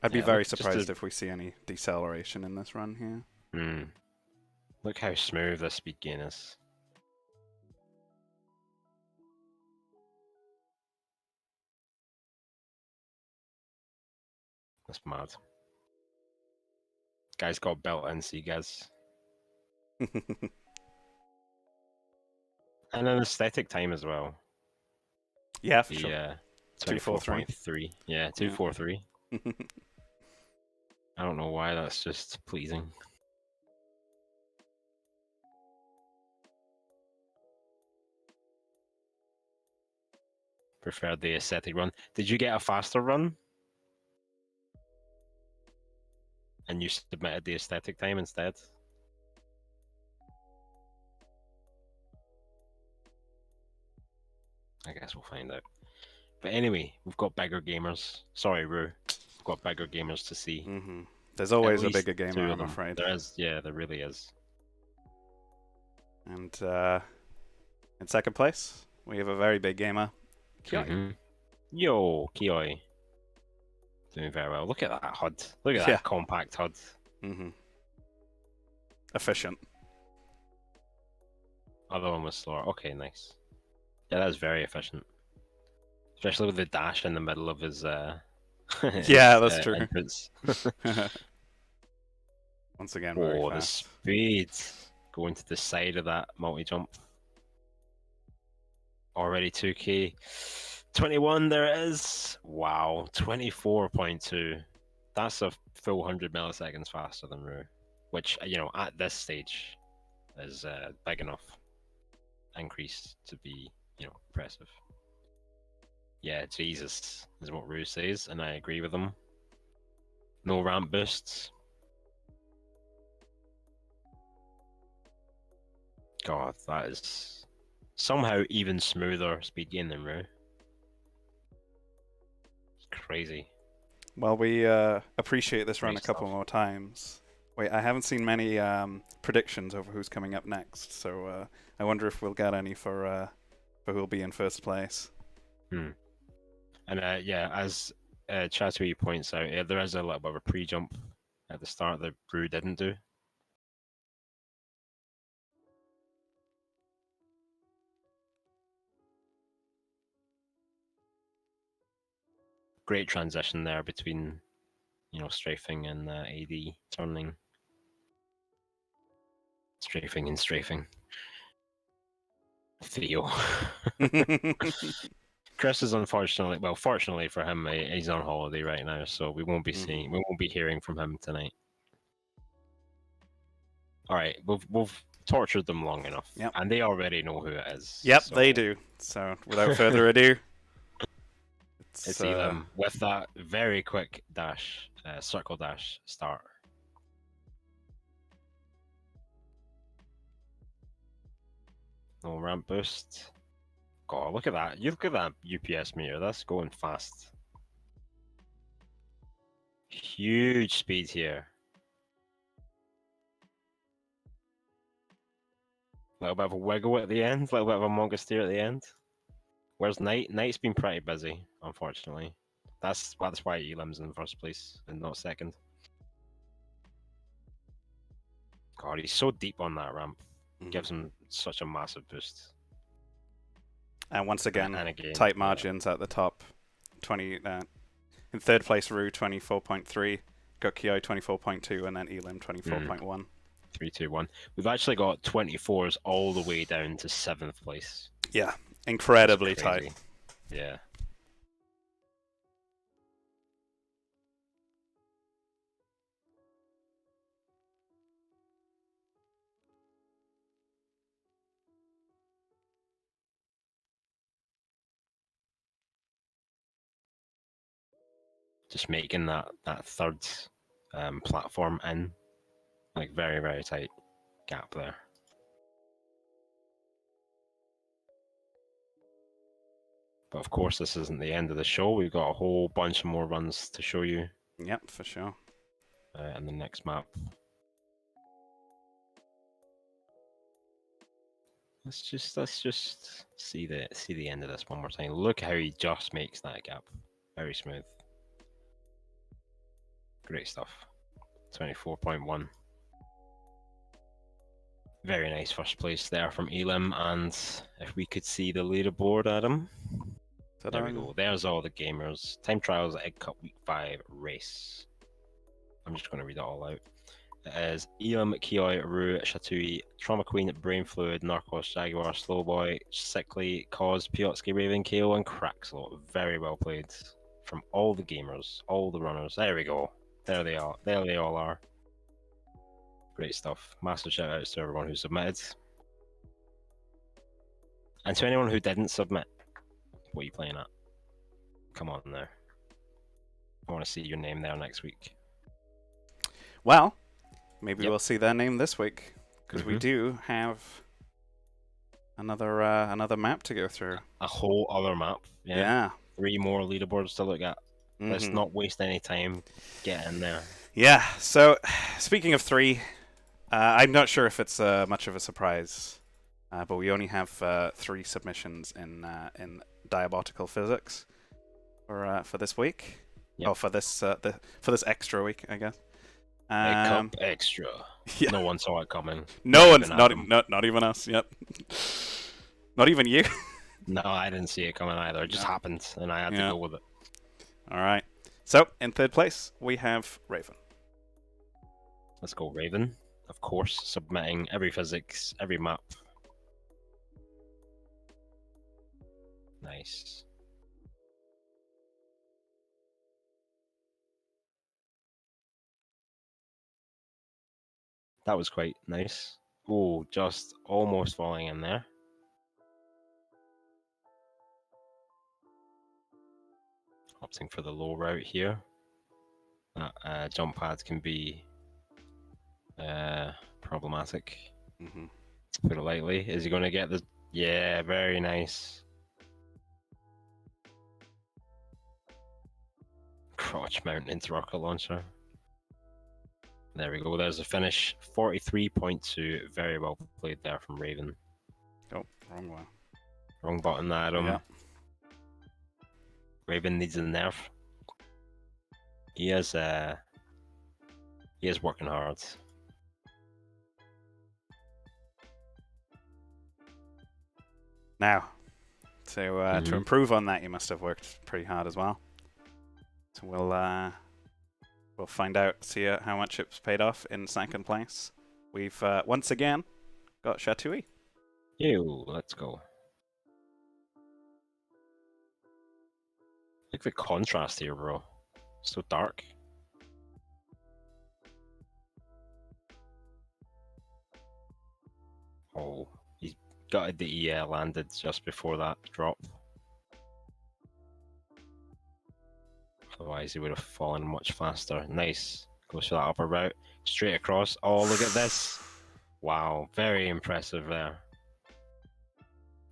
I'd be Yeah, very look, just surprised if we see any deceleration in this run here. Look how smooth the speed gain is. That's mad. Guy's got built-in Seagaz. And an aesthetic time as well. Yeah, for sure. Yeah, 243. 24.3. Yeah, 243. I don't know why, that's just pleasing. Preferred the aesthetic run. Did you get a faster run? And you submitted the aesthetic time instead? I guess we'll find out. But anyway, we've got bigger gamers. Sorry, Rue. We've got bigger gamers to see. Mm-hmm. There's always At a least bigger two gamer, of I'm them. afraid. There is, yeah, there really is. And in second place, we have a very big gamer, Kioi. Mm-hmm. Yo, Kioi. Doing very well. Look at that HUD. Look at Yeah. that compact HUD. Mm-hmm. Efficient. Other one was slower. Okay, nice. Yeah, that is very efficient. Especially with the dash in the middle of his Yeah, that's true. entrance. Once again, very Oh, the fast. speed. Going to the side of that multi-jump. Already 2k. 21, there it is. Wow, 24.2. That's a full 100 milliseconds faster than Rue. Which, you know, at this stage is big enough increase to be, you know, impressive. Yeah, Jesus is what Rue says, and I agree with him. No ramp boosts. God, that is somehow even smoother speed gain than Rue. Crazy. Well, we appreciate this run Great a couple stuff. more times. Wait, I haven't seen many predictions over who's coming up next, so I wonder if we'll get any for who'll be in first place. And yeah, as Chatui points out, there is a little bit of a pre-jump at the start that Brew didn't do. Great transition there between, you know, strafing and AD turning. Strafing and strafing. Theo. Chris is unfortunately, well, fortunately for him, he's on holiday right now, so we won't be seeing, we won't be hearing from him tonight. All right, we've tortured them long enough, and they already know who it is. Yep, so they do. So without further ado, it's Elam with that very quick dash, circle dash start. No ramp boost. God, look at that! You look at that UPS meter. That's going fast. Huge speed here. A little bit of a wiggle at the end, a little bit of a Monga steer at the end. Where's Knight? Knight's been pretty busy, unfortunately. That's why Elam's in first place and not second. God, he's so deep on that ramp. Gives him such a massive boost. And once again, and again tight margins at the top. 20 in third place, Rue 24.3, got Kioi 24.2, and then Elam 24.1. 3, 2, 1. We've actually got 24s all the way down to 7th place. Yeah, incredibly tight. Yeah. Just making that third platform in, like very, very tight gap there. But of course, this isn't the end of the show. We've got a whole bunch of more runs to show you. Yep, for sure. In the next map. Let's just see the end of this one more time. Look how he just makes that gap. Very smooth. Great stuff. 24.1. Very nice first place there from Elam, and if we could see the leaderboard, Adam. There we go. There's all the gamers. Time trials Egg Cup Week 5 race. I'm just going to read it all out. It is Elam, Kioi, Rue, Shatui, Trauma Queen, Brain Fluid, Narcos, Jaguar, Slowboy, Sickly, Cause, Piotsky, Raven, KO, and Craxlot. Very well played from all the gamers, all the runners. There we go. There they are. There they all are. Great stuff. Massive shout outs to everyone who submitted. And to anyone who didn't submit, what are you playing at? Come on there. I want to see your name there next week. Well, maybe we'll see their name this week, because we do have another map to go through. A whole other map. Yeah. 3 more leaderboards to look at. Let's not waste any time. Get in there. Yeah. So, speaking of 3, I'm not sure if it's much of a surprise, but we only have 3 submissions in Diabotical Physics for this week. Yep. Oh, for this extra week, I guess. Egg Cup Extra. Yeah. No one saw it coming. No one's not even us. Yep. Not even you. No, I didn't see it coming either. It just happened, and I had to go with it. All right. So in third place we have Raven. Let's go, Raven. Of course, submitting every physics, every map. Nice. That was quite nice. Oh, just almost falling in there. Opting for the low route here. That jump pad can be problematic. To put it lightly. Is he going to get the... Yeah, very nice. Crotch mount into rocket launcher. There we go. There's the finish. 43.2. Very well played there from Raven. Oh, wrong one. Wrong button, Adam. Yeah. Raven needs a nerf. He is working hard. Now, to improve on that, you must have worked pretty hard as well. So we'll find out, see how much it's paid off in second place. We've once again got Shatui. Ew, let's go. Look at the contrast here, bro. So dark. Oh, he gutted the EL landed just before that drop. Otherwise, he would have fallen much faster. Nice. Goes for that upper route. Straight across. Oh, look at this. Wow, very impressive there.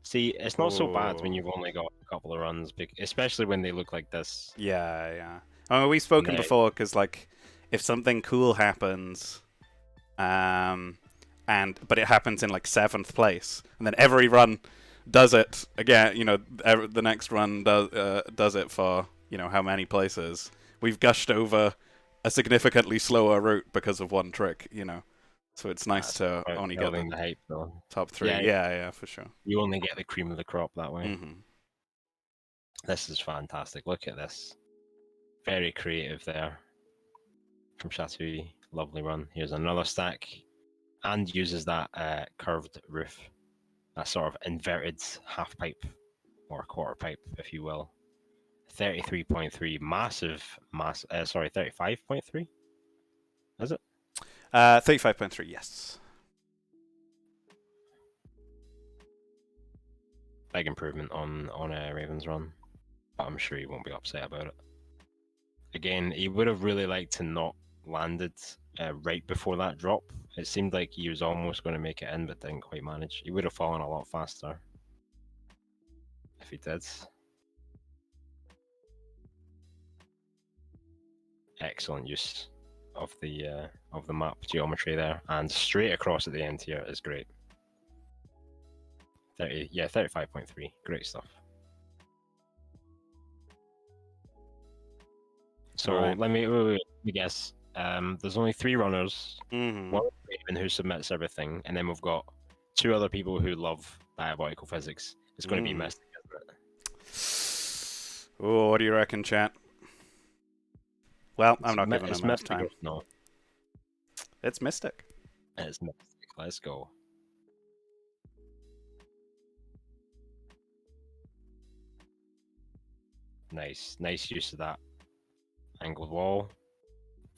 See, it's not so bad when you've only got a couple of runs, especially when they look like this. Yeah, yeah. I mean, we've spoken before, because like, if something cool happens, and but it happens in like 7th place, and then every run does it again. The next run does it for how many places. We've gushed over a significantly slower route because of one trick. So it's nice to only get building the hype though. top 3. Yeah, Yeah, for sure. You only get the cream of the crop that way. Mm-hmm. This is fantastic. Look at this. Very creative there from Chatouille. Lovely run. Here's another stack. And uses that curved roof. That sort of inverted half pipe or quarter pipe, if you will. 33.3. Massive. 35.3? Is it? 35.3, yes. Big improvement on Raven's run. But I'm sure he won't be upset about it. Again, he would have really liked to not landed right before that drop. It seemed like he was almost going to make it in, but didn't quite manage. He would have fallen a lot faster if he did. Excellent use of the map geometry there, and straight across at the end here is great. 35.3, great stuff. So right. let me guess. There's only 3 runners. Mm-hmm. One Raven who submits everything, and then we've got 2 other people who love diabolical physics. It's going to be Mystic, isn't it? Oh, what do you reckon, chat? Well, I'm not giving him enough time. No, It's Mystic. it's Mystic. Let's go. Nice use of that angled wall.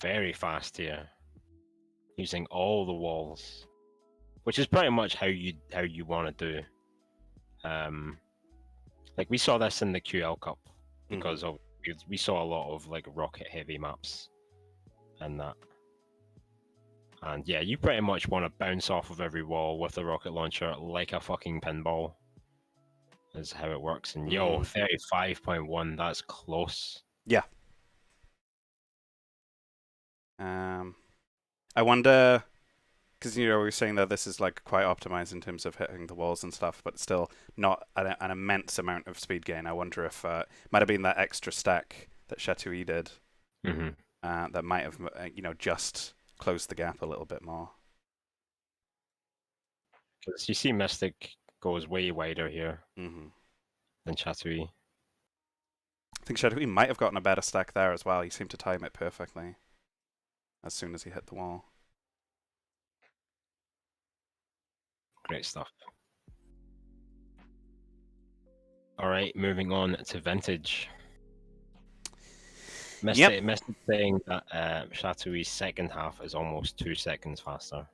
Very fast here, using all the walls, which is pretty much how you want to do. Like we saw this in the QL Cup because we saw a lot of like rocket heavy maps and that. And yeah, you pretty much want to bounce off of every wall with a rocket launcher like a fucking pinball. Is how it works. And 35.1, that's close. Yeah. I wonder, because we were saying that this is like quite optimized in terms of hitting the walls and stuff, but still not an immense amount of speed gain. I wonder if it might have been that extra stack that Chatouille did that might have just closed the gap a little bit more. Because you see Mystic goes way wider here than Chatouille. I think Chatouille might have gotten a better stack there as well. He seemed to time it perfectly as soon as he hit the wall. Great stuff. All right, moving on to Vintage. Mystic saying that Chatouille's second half is almost 2 seconds faster.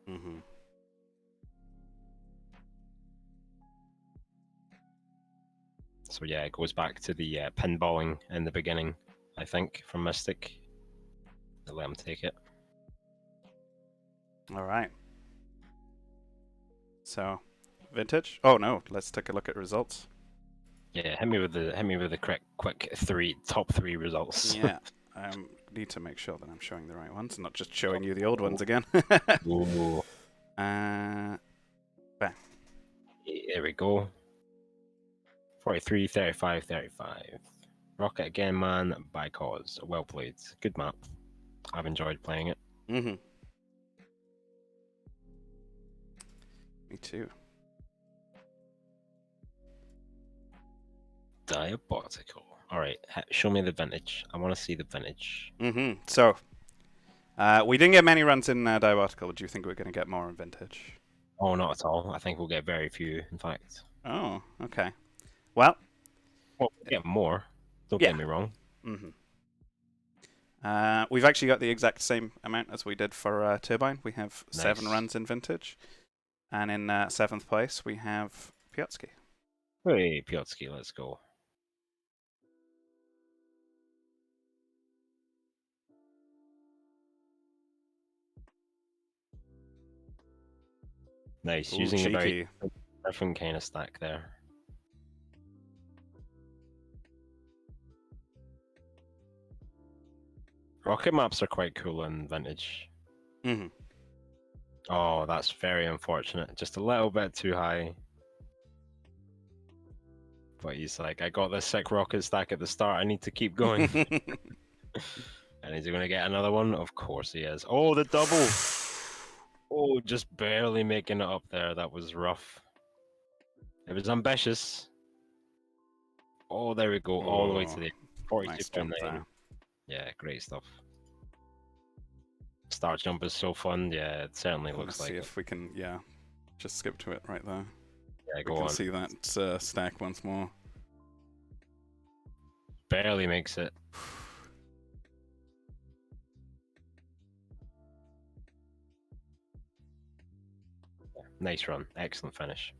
So yeah, it goes back to the pinballing in the beginning, I think, from Mystic. I'll let him take it. All right. So, Vintage. Oh no, let's take a look at results. Yeah, hit me with the quick top three results. Yeah, I need to make sure that I'm showing the right ones, not just showing you the old ones again. Ooh. Bang. There we go. 43, 35, 35. Rocket again, man, by cause. Well played. Good map. I've enjoyed playing it. Me too. Diabotical. All right, show me the vintage. I want to see the vintage. So, we didn't get many runs in Diabotical. Do you think we're going to get more in Vintage? Oh, not at all. I think we'll get very few, in fact. Oh, okay. Well, we'll get more. Don't get me wrong. We've actually got the exact same amount as we did for Turbine. We have 7 runs in Vintage. And in 7th place, we have Piotrski. Hey, Piotrski, let's go. Nice. Ooh, using cheeky. a very different kind of stack there. Rocket maps are quite cool in Vintage. Oh, that's very unfortunate. Just a little bit too high. But he's like, I got this sick rocket stack at the start. I need to keep going. And is he going to get another one? Of course he is. Oh, the double. Oh, just barely making it up there. That was rough. It was ambitious. Oh, there we go. All the way to the Nice jump 42.9. there. Yeah, great stuff. Start jump is so fun. Yeah, it certainly looks like see it. if we can, yeah, just skip to it right there. Yeah, We go can on. see that stack once more. Barely makes it. Nice run. Excellent finish.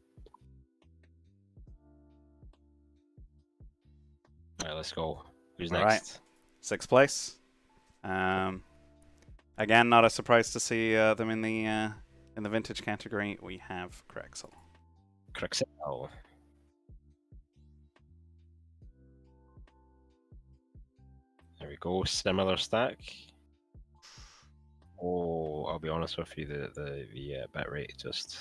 All right, let's go. Who's All next? right, 6th place. Again, not a surprise to see them in the vintage category. We have Crexel. Crixel. There we go. Similar stack. Oh, I'll be honest with you, the bit rate just.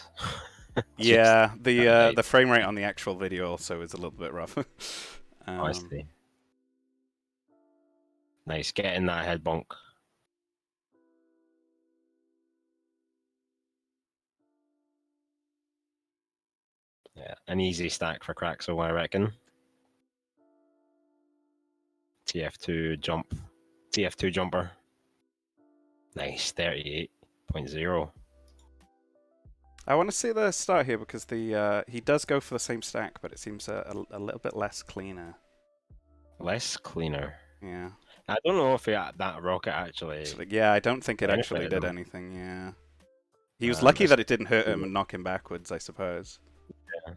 Yeah, just the frame rate on the actual video also is a little bit rough. I see. Nice, getting that head bonk. Yeah, an easy stack for Craxo, I reckon. TF2 jump. TF2 jumper. Nice, 38.0. I want to see the start here because he does go for the same stack, but it seems a little bit less cleaner. Less cleaner. Yeah. I don't know if that rocket actually. Yeah, I don't think it actually benefited did him. anything. Yeah. He was lucky that it didn't hurt him and knock him backwards, I suppose. Yeah.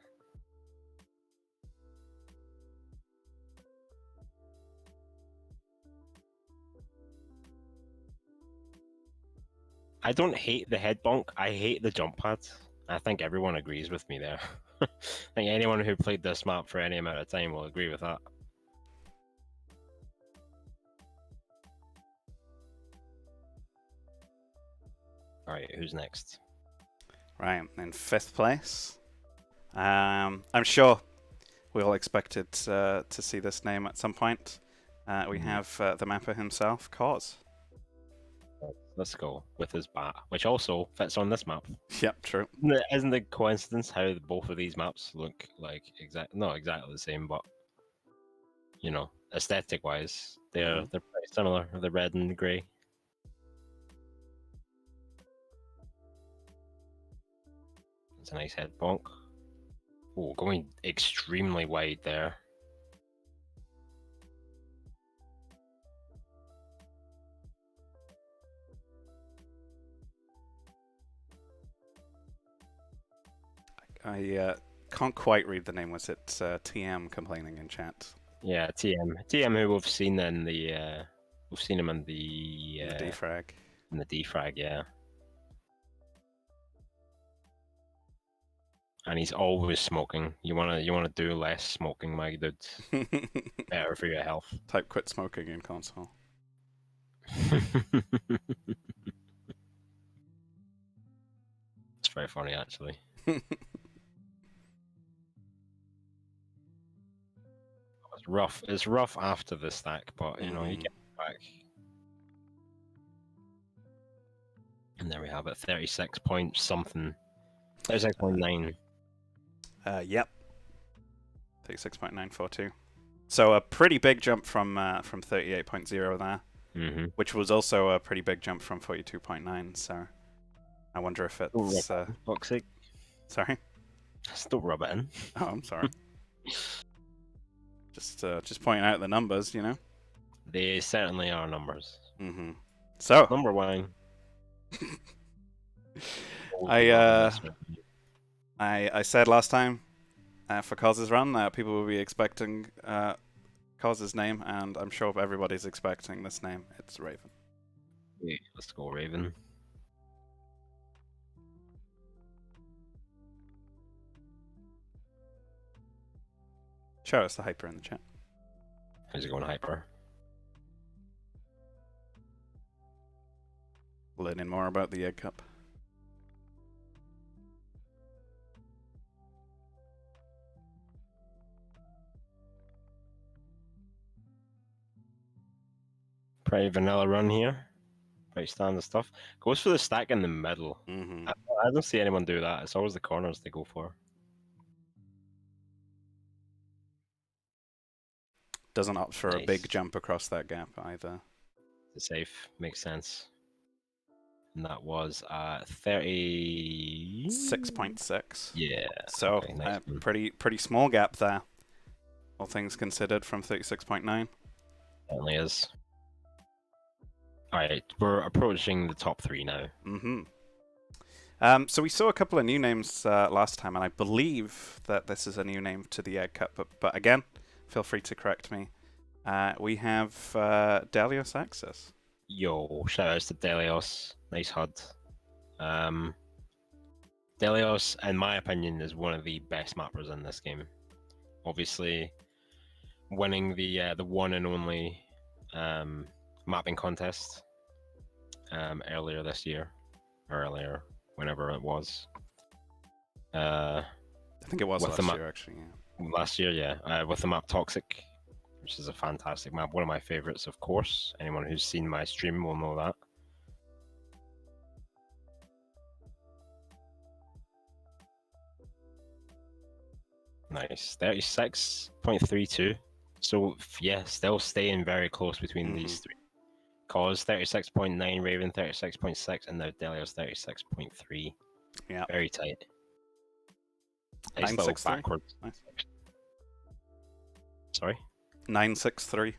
I don't hate the head bonk. I hate the jump pad. I think everyone agrees with me there. I think anyone who played this map for any amount of time will agree with that. All right, who's next? Right, in 5th place. I'm sure we all expected to see this name at some point. We have the mapper himself, Cause. Let's go with his bat, which also fits on this map. Yep, true. Isn't it coincidence how both of these maps look like not exactly the same, but you know, aesthetic wise, they're pretty similar. The red and the grey. It's a nice head bonk. Oh, going extremely wide there. I can't quite read the name. Was it TM complaining in chat? Yeah, TM, who we've seen in the we've seen him in the defrag. In the defrag, yeah. And he's always smoking. You wanna do less smoking, my dude. Better for your health. Type quit smoking in console. It's very funny, actually. It's rough. It's rough after the stack, but you know you get it back. And there we have it. 36 point something. 36.9. Yep. 36.942. So a pretty big jump from 38.0 there, which was also a pretty big jump from 42.9. So I wonder if it's toxic. Sorry. Still rub it in. Oh, I'm sorry. Just pointing out the numbers, you know. They certainly are numbers. So number one. I said last time for Coz's run people will be expecting Coz's name, and I'm sure everybody's expecting this name. It's Raven. Yeah, let's go Raven. Show us the hyper in the chat. How's it going, hyper? Learning more about the Egg Cup. Pretty vanilla run here. Pretty standard stuff. Goes for the stack in the middle. Mm-hmm. I don't see anyone do that. It's always the corners they go for. Doesn't opt for a big Nice. jump across that gap either. The safe makes sense. And that was 30. 6.6. Yeah. So Okay, nice one. pretty small gap there, all things considered, from 36.9. Certainly is. Alright, we're approaching the top 3 now. Mm-hmm. So we saw a couple of new names last time, and I believe that this is a new name to the Egg Cup, but again, feel free to correct me. We have Delios Axis. Yo, shout outs to Delios. Nice HUD. Delios, in my opinion, is one of the best mappers in this game. Obviously, winning the one and only mapping contest earlier this year, earlier whenever it was. I think it was with the last map- year, actually. Yeah. Last year, yeah, with the map Toxic, which is a fantastic map, one of my favorites, of course. Anyone who's seen my stream will know that. Nice, 36.32. So yeah, still staying very close between these three. Cause 36.9, Raven 36.6, and now Delios 36.3. Yeah. Very tight. Nice 963. little backwards. Nice. Sorry? 963.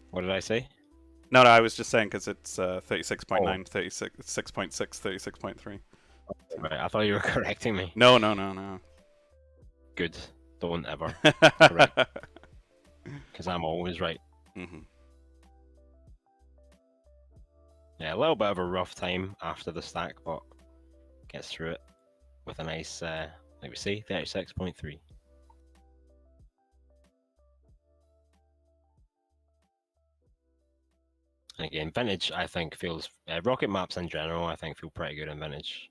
What did I say? No, I was just saying because it's 36.9, Oh. 36.6, 36.3. Right, I thought you were correcting me. No. Good. Don't ever. Because I'm always right. Mm-hmm. Yeah, a little bit of a rough time after the stack, but gets through it with a nice, like we say, 36.3. And again, Vintage, I think, feels... rocket maps in general, I think, feel pretty good in Vintage.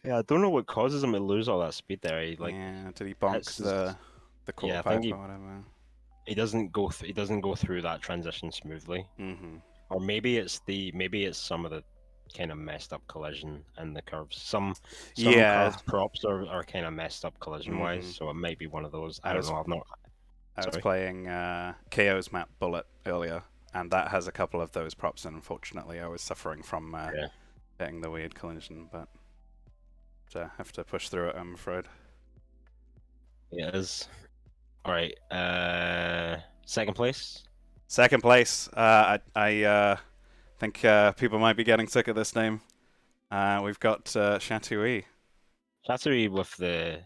Yeah, I don't know what causes him to lose all that speed there. He, like, yeah, did he bonk hits his- the quarter I pipe think or whatever? he doesn't go through that transition smoothly. Mm-hmm. Or maybe it's some of the kind of messed up collision and the curves. Some Yeah. curved props are kind of messed up collision wise, Mhm. so it might be one of those. I I don't was- know. I've not. I was Sorry. playing KO's map Bullet earlier, and that has a couple of those props, and unfortunately I was suffering from getting the weird collision, but have to push through it, I'm afraid. It is. All right. Second place. Second place, I think people might be getting sick of this name. We've got Chatouille. Chattery with the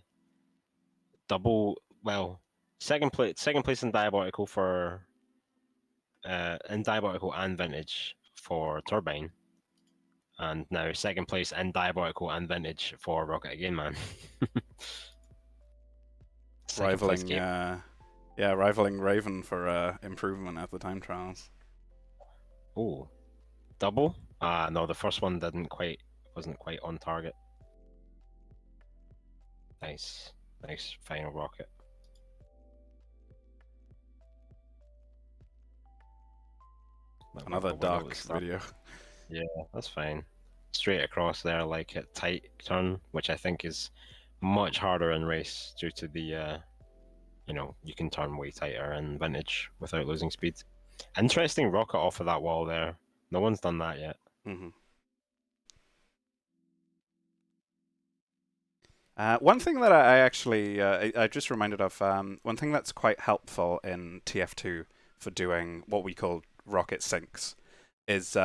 double. Well, second place in Diabotical for in Diabotical and Vintage for Turbine, and now second place in Diabotical and Vintage for Rocket Again, man. Second place Rivaling, game. rivaling Raven for improvement at the time trials. Oh, double? No, the first one wasn't quite on target. Nice final rocket. Another dark video. Yeah, that's fine. Straight across there, like a tight turn, which I think is much harder in race due to the, you can turn way tighter in Vintage without losing speed. Interesting rocket off of that wall there. No one's done that yet. Mm-hmm. One thing that I actually I just reminded of, one thing that's quite helpful in TF2 for doing what we call rocket sinks is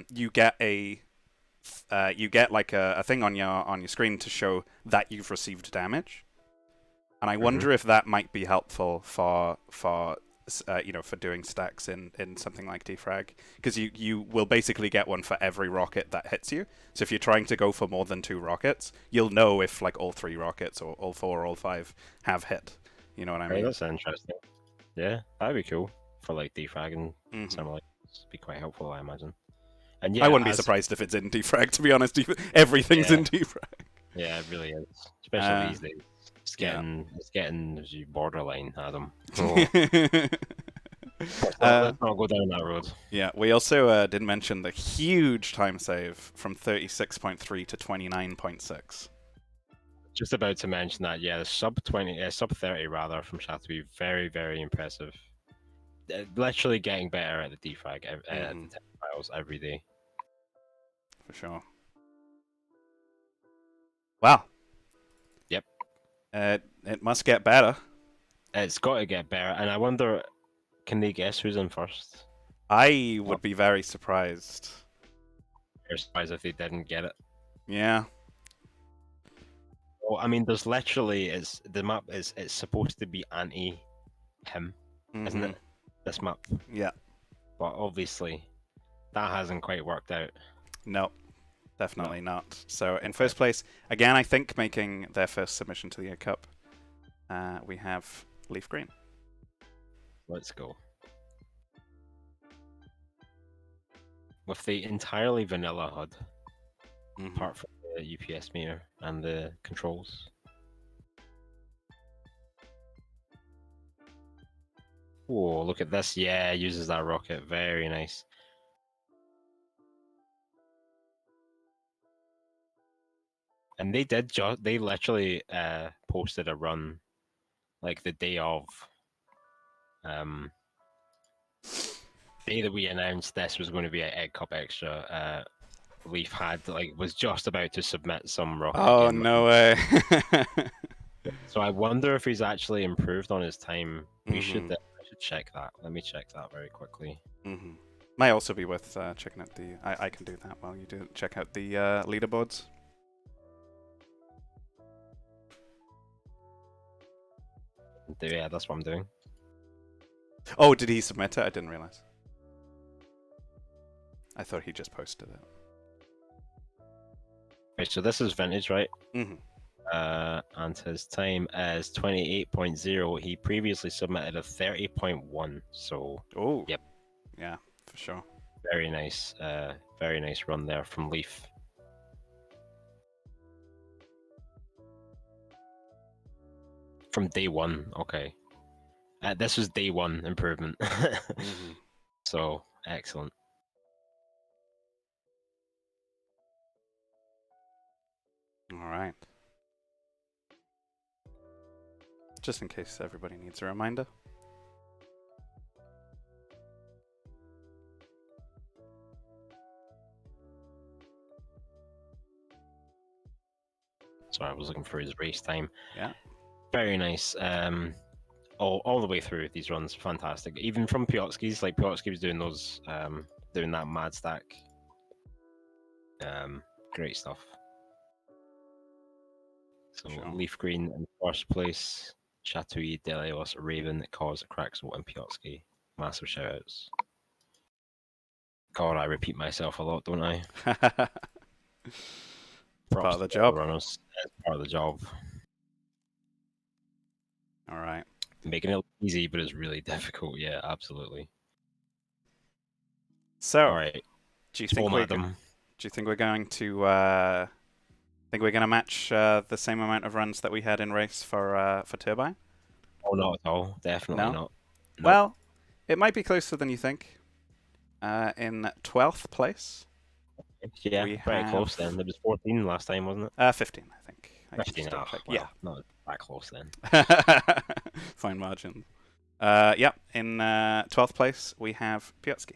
you get like a thing on your screen to show that you've received damage, and I wonder if that might be helpful for doing stacks in something like defrag, because you will basically get one for every rocket that hits you. So if you're trying to go for more than 2 rockets, you'll know if like all 3 rockets or all 4 or all 5 have hit. You know what I mean? That's interesting. Yeah, that'd be cool for like defragging something like. Be quite helpful, I imagine. And I yeah, wouldn't be surprised if it's in defrag, to be honest. Everything's in defrag. Yeah, it really is. Especially these days. It's yeah. getting borderline, Adam. Let's not go down that road. Yeah, we also didn't mention the huge time save from 36.3 to 29.6. Just about to mention that, yeah, the sub 30 rather from Chateauby, very, very impressive. Literally getting better at the defrag, at the tech files every day. For sure. Wow. Yep. It must get better. It's got to get better, and I wonder, can they guess who's in first? I would be very surprised. Very surprised if they didn't get it. Yeah. Well, I mean, there's literally the map it's supposed to be anti him, isn't it? This map. Yeah. But obviously, that hasn't quite worked out. No, definitely not. So in first place, again, I think making their first submission to the A Cup, we have Leaf Green. Let's go. With the entirely vanilla HUD, apart from the UPS meter and the controls. Whoa, look at this. Yeah, uses that rocket. Very nice. And they literally posted a run like the day of day that we announced this was going to be an Egg Cup Extra. Leaf was just about to submit some rocket. Oh, no way. So I wonder if he's actually improved on his time. I should check that. Let me check that very quickly. Might also be worth checking out the... I can do that while you do check out the leaderboards. Yeah, that's what I'm doing. Oh, did he submit it? I didn't realize. I thought he just posted it. Right, so this is vintage, right? And his time is 28.0. He previously submitted a 30.1. So, oh, yep, yeah, for sure. Very nice run there from Leaf. From day one, okay. This was day one improvement. So, excellent. All right. Just in case everybody needs a reminder. Sorry, I was looking for his race time. Yeah. Very nice. All the way through these runs, fantastic. Even from Piotrski's, like Piotrski was doing those, doing that mad stack. Great stuff. So sure. Leaf Green in first place, Chateauy, Delios, Raven, Cause, Craxel, and Piotrski. Massive shoutouts. God, I repeat myself a lot, don't I? Part of the job. Runners. It's part of the job. All right. Making it look easy, but it's really difficult. Yeah, absolutely. So, all right. Do you think we're going to match the same amount of runs that we had in race for Turbine? Oh, not at all. Definitely not. Nope. Well, it might be closer than you think. In 12th place. Yeah, very close then. It was 14 last time, wasn't it? 15, I think. 15, well, yeah. Not that close then. Fine margin. Yeah, in 12th place, we have Piotrski.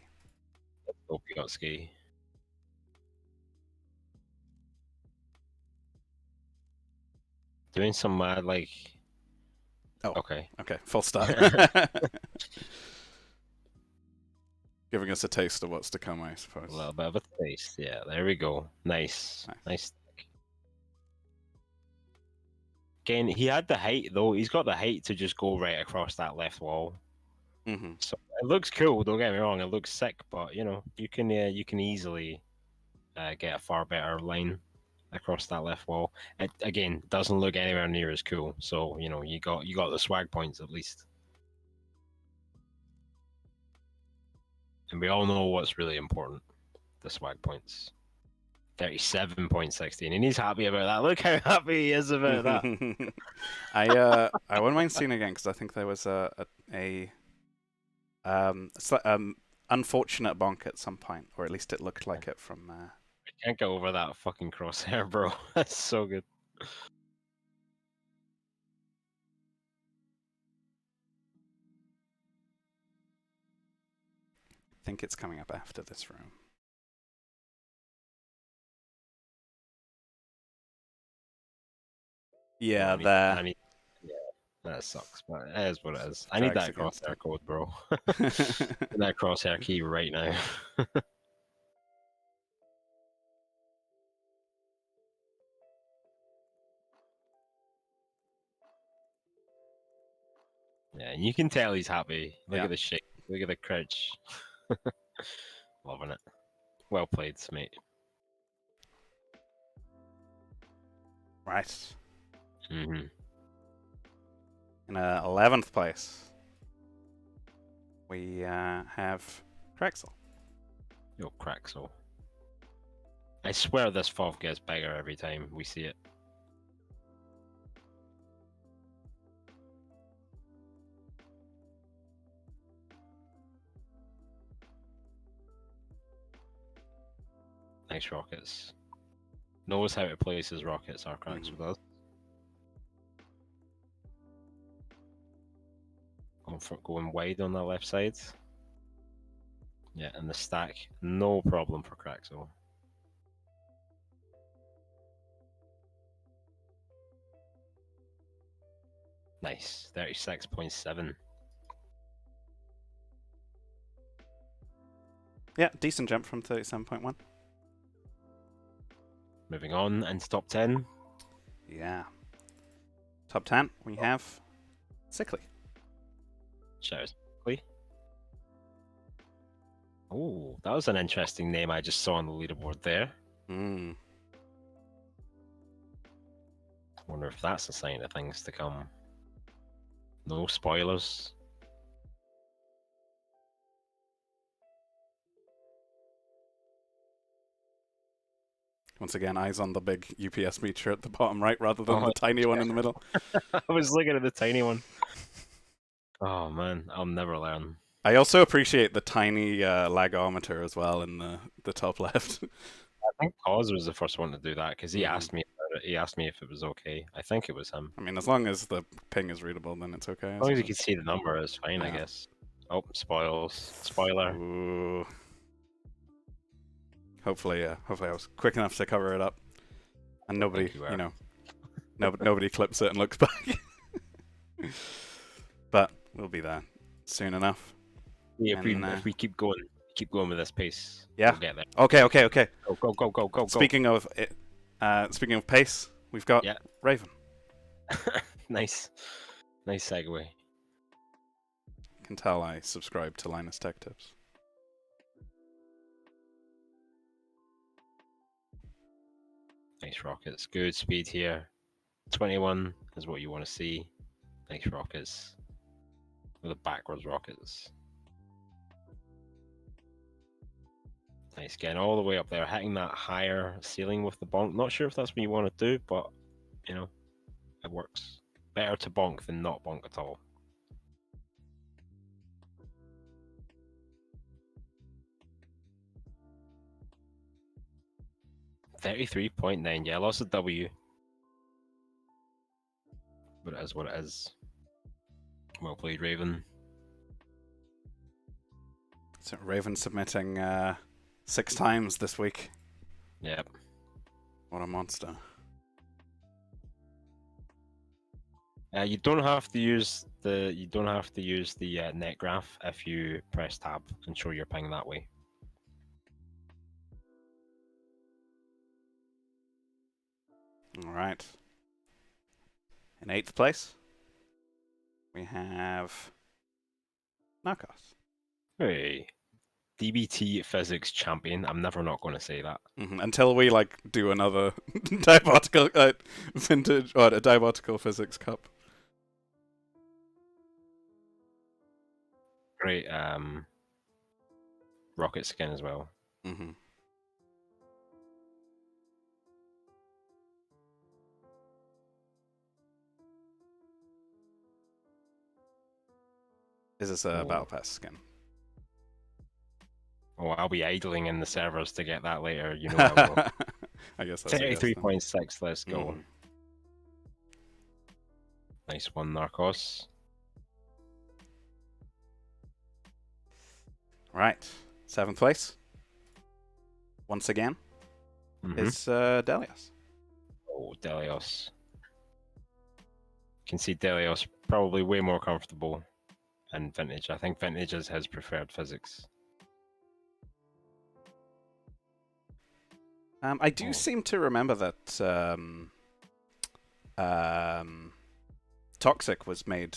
Let's go, Piotrski. Doing some mad, like... Oh, okay. Okay, full stop. Giving us a taste of what's to come, I suppose. A little bit of a taste, yeah. There we go. Nice. Nice. Again, he had the height, though. He's got the height to just go right across that left wall. So it looks cool, don't get me wrong. It looks sick, but, you can easily get a far better line across that left wall. It, again, doesn't look anywhere near as cool. So, you got the swag points at least. And we all know what's really important: the swag points. 37.16, and he's happy about that. Look how happy he is about that. I wouldn't mind seeing again because I think there was a unfortunate bonk at some point, or at least it looked like it from. I can't get over that fucking crosshair, bro. That's so good. I think it's coming up after this room. Yeah, there. Yeah, that sucks, but it is what it is. I need Drags that against crosshair it. code, bro. That crosshair key right now. Yeah, and you can tell he's happy. Look Yeah. at the shake. Look at the crouch. Loving it. Well played, mate. Right. Mm-hmm. In 11th place, we have Krexel. Yo, Craxel. I swear this FOV gets bigger every time we see it. Nice rockets. Knows how to place his rockets, our Craxel does. Going wide on that left side. Yeah, and the stack, no problem for Craxel. Nice, 36.7. Yeah, decent jump from 37.1. Moving on into top 10. Yeah. Top 10, we have Sickly. Shout out. Oh, that was an interesting name I just saw on the leaderboard there. Mm. Wonder if that's a sign of things to come. No spoilers. Once again, eyes on the big UPS meter at the bottom right rather than Oh, the tiny one in the middle. I was looking at the tiny one. Oh man, I'll never learn. I also appreciate the tiny lagometer as well in the top left. I think Oz was the first one to do that because he Mhm. asked me about it. He asked me if it was okay. I think it was him. I mean, as long as the ping is readable, then it's okay. As long as you can see the number, it's fine, I Yeah. guess. Oh, spoiler. Ooh. Hopefully I was quick enough to cover it up, and nobody, you were. nobody clips it and looks back. But we'll be there soon enough. Yeah, And, if we keep going with this pace, Yeah. we'll get there. Okay. Go. Speaking of pace, we've got Yeah. Raven. Nice segue. Can tell I subscribe to Linus Tech Tips. Nice rockets. Good speed here. 21 is what you want to see. Nice rockets. With the backwards rockets. Nice, getting all the way up there, hitting that higher ceiling with the bonk. Not sure if that's what you want to do, but it works. Better to bonk than not bonk at all. $33.9. Yeah, lost a W. But it is what it is. Well played, Raven. So Raven submitting 6 times this week. Yep. What a monster. You don't have to use the net graph if you press tab and show your ping that way. All right. In 8th place, we have Narcos. Hey, DBT physics champion. I'm never not going to say that. Until we do another diabotical vintage or a diabotical physics cup. Great. rocket skin as well. Mm-hmm. Is this a Ooh. Battle Pass skin? Oh, I'll be idling in the servers to get that later. You know I will. I guess that's a yes, then. 33.6, let's go. Mhm. Nice one, Narcos. Right. 7th place. Once again, is Delios. Oh, Delios. You can see Delios probably way more comfortable than Vintage. I think Vintage is his preferred physics. I do Oh. seem to remember that Toxic was made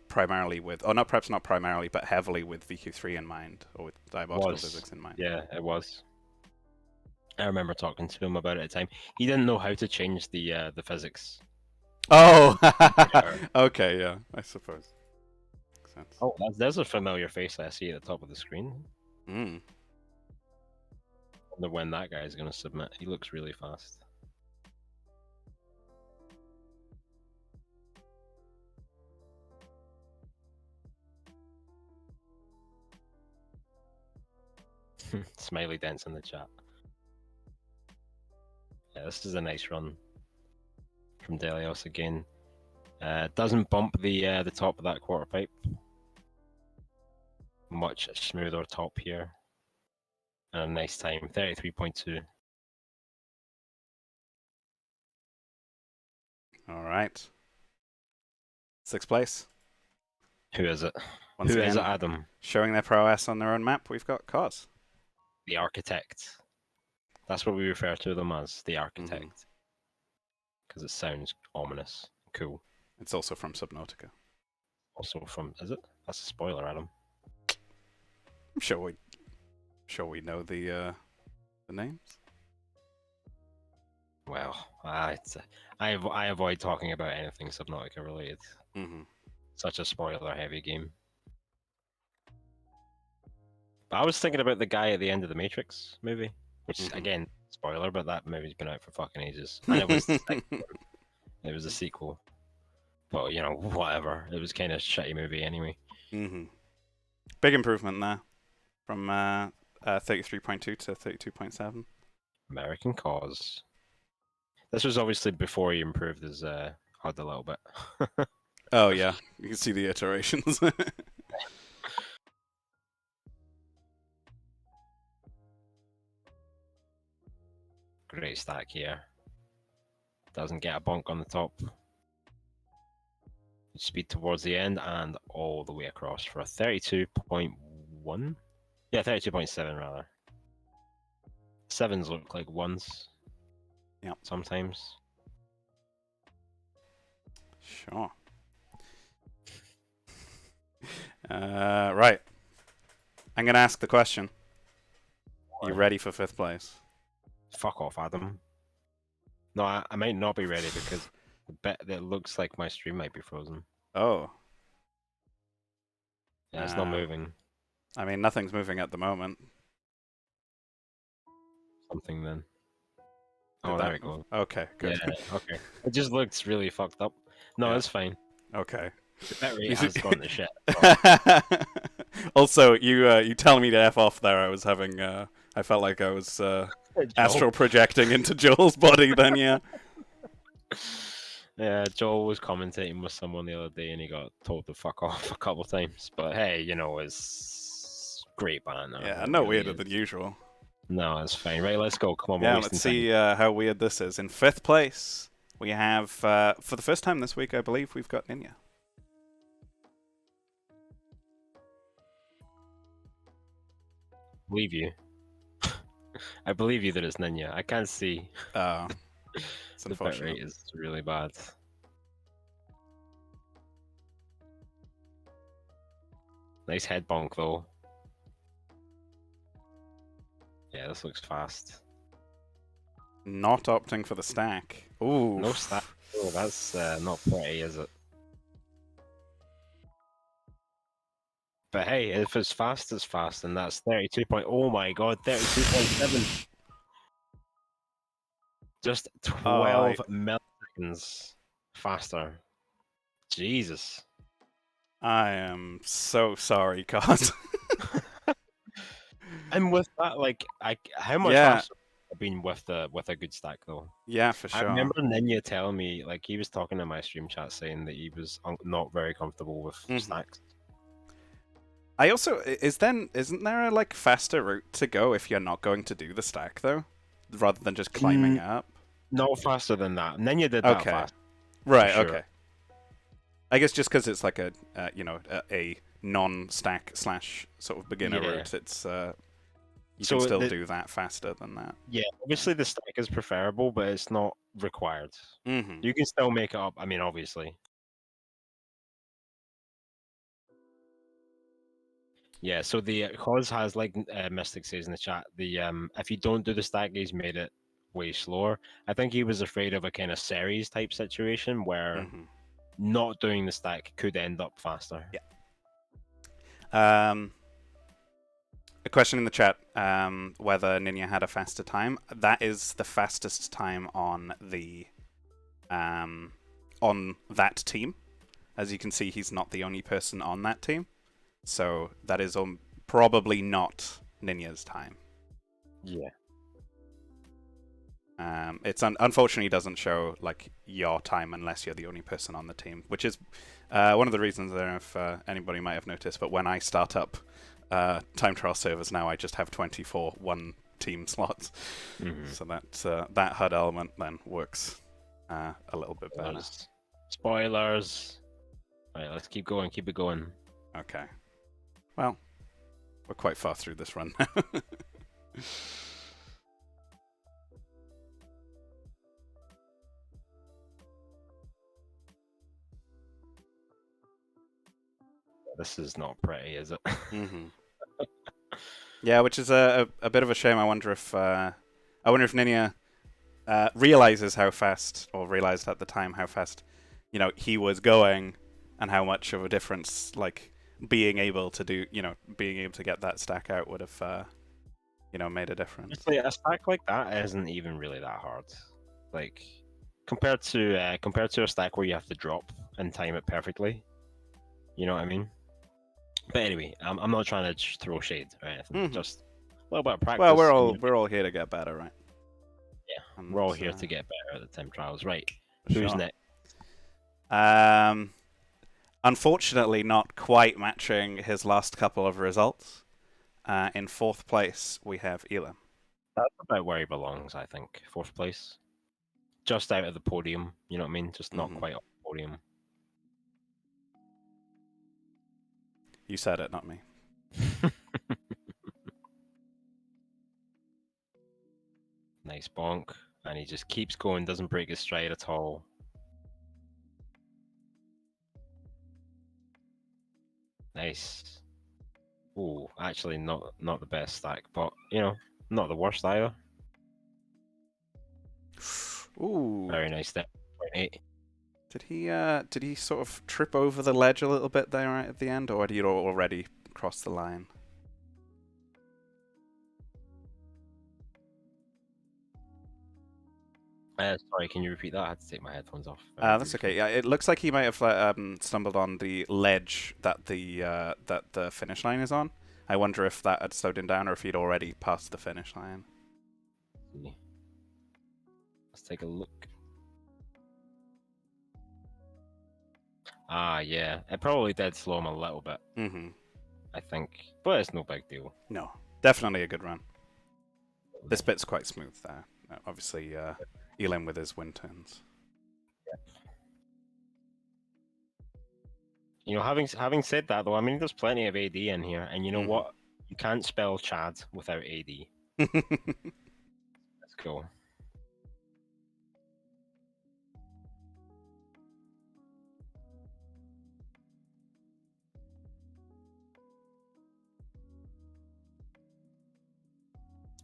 primarily with, or not, perhaps not primarily, but heavily with VQ3 in mind, or with Diabotical physics in mind. Yeah, it was. I remember talking to him about it at the time. He didn't know how to change the physics. Oh, okay, yeah, I suppose. Makes sense. Oh, there's a familiar face I see at the top of the screen. Mm. I wonder when that guy is going to submit. He looks really fast. Smiley dance in the chat. Yeah, this is a nice run from Delios again. Doesn't bump the top of that quarter pipe. Much smoother top here. And a nice time, 33.2. All right. 6th place. Who is it? Once Who again, is it, Adam? showing their prowess on their own map, we've got Cause. The Architect. That's what we refer to them as, the Architect. Because it sounds ominous. Cool. It's also from Subnautica. Also from, is it? That's a spoiler, Adam. I'm sure we know the names. Well, I avoid talking about anything Subnautica related. Mm-hmm. Such a spoiler-heavy game. But I was thinking about the guy at the end of the Matrix movie, which again, spoiler, but that movie's been out for fucking ages, and it was it was a sequel. But you know, whatever. It was kind of a shitty movie anyway. Mm-hmm. Big improvement there, from 33.2 to 32.7. American Cause. This was obviously before he improved his HUD a little bit. Oh yeah, you can see the iterations. Great stack here. Doesn't get a bonk on the top. Speed towards the end and all the way across for a 32.1. Yeah, 32.7 rather. Sevens look like ones. Yeah. Sometimes. Sure. Right. I'm gonna ask the question. Are you ready for 5th place? Fuck off, Adam. No, I might not be ready because the bet that looks like my stream might be frozen. Oh. Yeah, it's not moving. I mean, nothing's moving at the moment. Something then. Oh, there we go. Okay, good. Yeah, okay. It just looks really fucked up. No, Yeah. it's fine. Okay. The bet rate has gone to shit. Also, you telling me to F off there, I was having, I felt like I was astral projecting into Joel's body then, yeah. Yeah, Joel was commentating with someone the other day and he got told to fuck off a couple times. But hey, you know, it's great banter. Yeah, It no really weirder is. than usual. No, it's fine. Right, let's go. Come on, we're Yeah, wasting let's see time. how weird this is. In 5th place, we have, for the first time this week, I believe, we've got Ninja. Believe you. I believe you that it's Ninja. I can't see. It's The bit unfortunate. rate is really bad. Nice head bonk though. Yeah, this looks fast. Not opting for the stack. Ooh. No stack. Oh, that's not pretty, is it? But hey, if it's fast, it's fast, and that's 32 point. Oh my god, 32.7. Just Oh, 12 milliseconds faster. Jesus. I am so sorry, God. And with that, like, how much Yeah, faster have been with a good stack though? yeah, for I sure. remember Ninja telling me, like, he was talking in my stream chat saying that he was not very comfortable with stacks. I also isn't there a like faster route to go if you're not going to do the stack though, rather than just climbing up? No faster than that. Ninja did that Okay, fast, for right. sure. Okay. I guess just because it's like a a non-stack slash sort of beginner Yeah. route, it's you So can still do that faster than that. Yeah, obviously the stack is preferable, but it's not required. Mm-hmm. You can still make it up. I mean, obviously. Yeah, so the cause has, like Mystic says in the chat, the if you don't do the stack, he's made it way slower. I think he was afraid of a kind of series type situation where not doing the stack could end up faster. Yeah. A question in the chat whether Ninja had a faster time. That is the fastest time on the on that team. As you can see, he's not the only person on that team. So that is probably not Ninja's time. Yeah. It's unfortunately doesn't show like your time unless you're the only person on the team, which is one of the reasons. I don't know if anybody might have noticed, but when I start up time trial servers now, I just have 24 one-team slots. So that HUD element then works a little bit better. Spoilers. All right, let's keep going. Keep it going. Okay. Well, we're quite far through this run now. This is not pretty, is it? Yeah, which is a bit of a shame. I wonder if Ninja realizes how fast, or realized at the time how fast, he was going, and how much of a difference like being able to get that stack out would have made a difference. Like, a stack like that isn't even really that hard. Like compared to a stack where you have to drop and time it perfectly. You know what I mean? But anyway, I'm not trying to throw shade or anything. Just a little bit of practice. Well, we're all here to get better, right? Yeah, and we're all here to get better at the time trials, right? Who's sure. next? Unfortunately, not quite matching his last couple of results. In fourth place, we have Elam. That's about where he belongs, I think. Fourth place, just out of the podium. You know what I mean? Just not quite on the podium. You said it, not me. Nice bonk, and he just keeps going, doesn't break his stride at all. Nice. Ooh, actually not the best stack, but not the worst either. Ooh. Very nice step. 0.8. Did he sort of trip over the ledge a little bit there right at the end, or had he already crossed the line? Sorry, can you repeat that? I had to take my headphones off. That's okay. Yeah, it looks like he might have stumbled on the ledge that the finish line is on. I wonder if that had slowed him down, or if he'd already passed the finish line. Let's take a look. Ah, yeah. It probably did slow him a little bit. I think, but it's no big deal. No, definitely a good run. This bit's quite smooth there. Obviously, Elam with his wind turns. Having said that though, I mean, there's plenty of AD in here, and you know what? You can't spell Chad without AD. Let's go.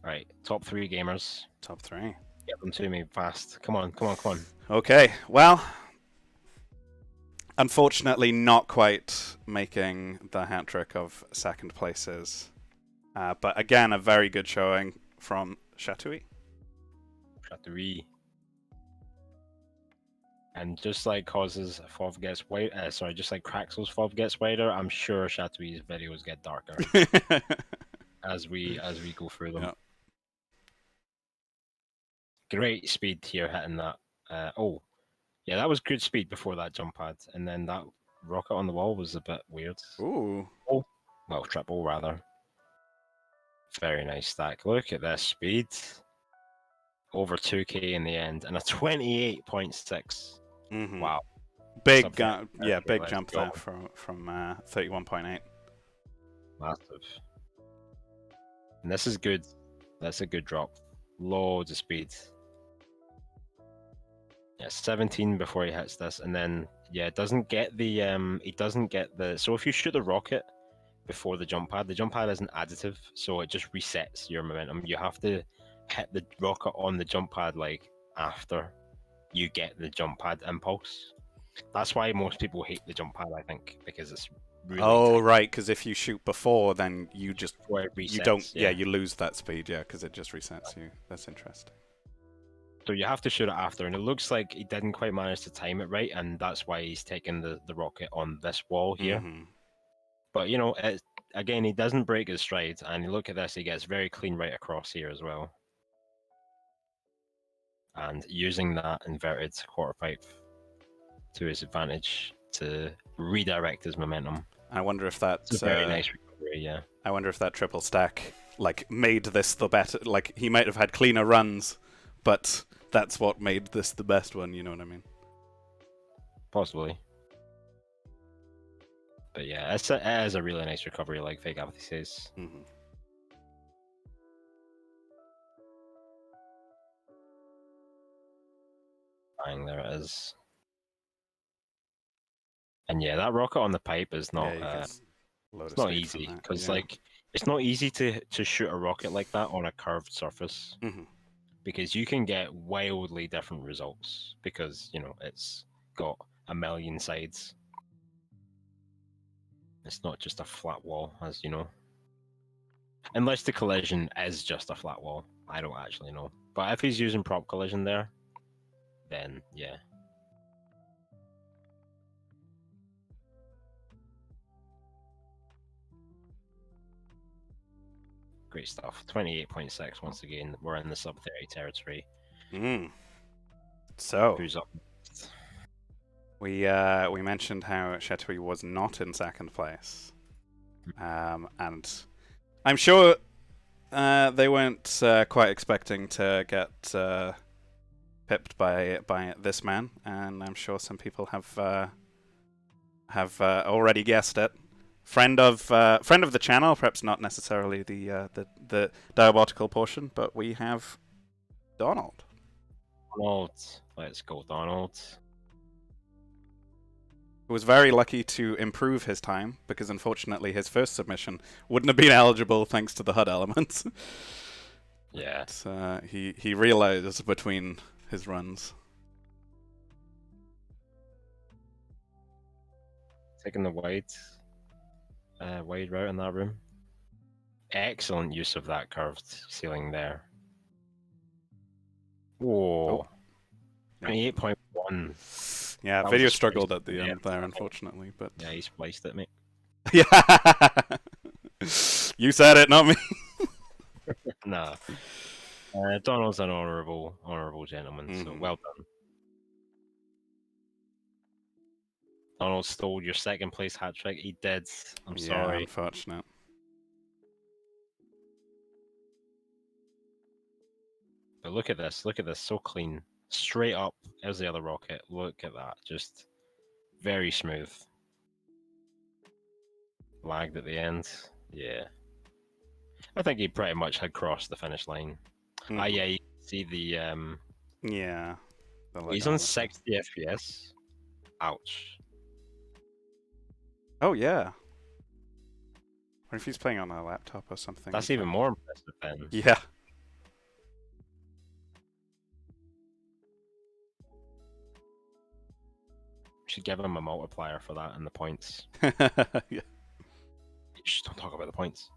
Right, top 3 gamers. Top 3. Get them to me fast. Come on, come on, come on. Okay, well, Unfortunately, not quite making the hat trick of second places. But again, a very good showing from Chatouille. Chatouille. And just like causes FOV gets white, just like Craxel's FOV gets wider, I'm sure Chatouille's videos get darker as we go through them. Yep. Great speed here hitting that. Oh, yeah, that was good speed before that jump pad, and then that rocket on the wall was a bit weird. Ooh. Oh, well, triple rather. Very nice stack. Look at this speed. Over 2K in the end, and a 28.6. Mm-hmm. Wow. Big, Okay, big let's jump go. there from 31.8. Massive. And this is good. That's a good drop. Loads of speed. Yeah, 17 before he hits this, and then yeah, it doesn't get the so if you shoot the rocket before the jump pad isn't additive, so it just resets your momentum. You have to hit the rocket on the jump pad like after you get the jump pad impulse. That's why most people hate the jump pad, I think, because it's really Oh, tight right, because if you shoot before, then you just before it resets. you don't you lose that speed, because it just resets you. That's interesting. So you have to shoot it after, and it looks like he didn't quite manage to time it right, and that's why he's taking the rocket on this wall here. Mm-hmm. But you know, again, he doesn't break his stride, and look at this, he gets very clean right across here as well. And using that inverted quarter pipe to his advantage to redirect his momentum. I wonder if that's It's a very nice recovery, yeah. I wonder if that triple stack made this the better. Like, he might have had cleaner runs, but that's what made this the best one. You know what I mean? Possibly. But yeah, it is a really nice recovery, like Fake Apathy says. Mm-hmm. Bang, there it is. And yeah, that rocket on the pipe is not it's not easy, because like it's not easy to shoot a rocket like that on a curved surface. Mm-hmm. Because you can get wildly different results because, you know, it's got a million sides. It's not just a flat wall, as you know. Unless the collision is just a flat wall. I don't actually know. But if he's using prop collision there, then yeah. Great stuff. 28.6 once again. We're in the sub 30 territory. So who's up? We mentioned how Chatouille was not in second place, and I'm sure they weren't quite expecting to get pipped by this man, and I'm sure some people have already guessed it. Friend of the channel, perhaps not necessarily the Diabotical portion, but we have Donald. Donald, let's go, Donald. Who was very lucky to improve his time, because unfortunately his first submission wouldn't have been eligible thanks to the HUD elements. Yeah. But, he realized between his runs. Taking the wide route in that room. Excellent use of that curved ceiling there. Whoa. 28.1. Yeah, That video was a struggled splice at the end there, unfortunately. But yeah, he spliced it, mate. yeah, you said it, not me. Nah. Donald's an honourable gentleman, so well done. Donald stole your second place hat trick. He did. I'm sorry. Unfortunate. But look at this. Look at this. So clean. Straight up as the other rocket. Look at that. Just very smooth. Lagged at the end. Yeah. I think he pretty much had crossed the finish line. Yeah, you can see the yeah. He's on 60 FPS. Ouch. Oh yeah. What if he's playing on a laptop or something? That's even more impressive then. Yeah. should give him a multiplier for that and the points. Yeah. Just don't talk about the points.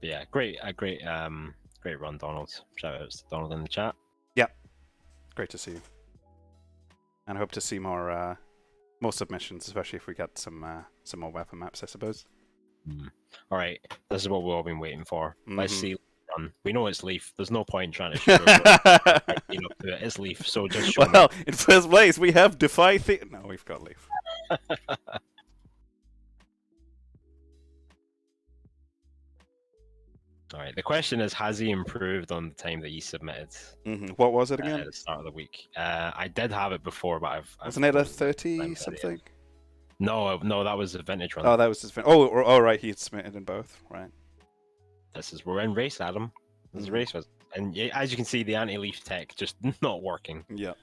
But yeah, great run, Donald. Shout outs to Donald in the chat. Great to see you. And I hope to see more submissions, especially if we get some more weapon maps, I suppose. All right, this is what we've all been waiting for. Let's Mhm. see Leaf run. We know it's Leaf. There's no point trying to sugarcoat it. It's Leaf, so just show Well, in first place we have Defy No, we've got Leaf. All right, the question is, has he improved on the time that he submitted What was it at again? the start of the week? I did have it before, but Wasn't it a 30 something? No, that was a vintage run. Oh, that was his. Oh, right, he had submitted in both, right? We're in race, Adam. This is race, and as you can see, the anti-leaf tech just not working. Yeah.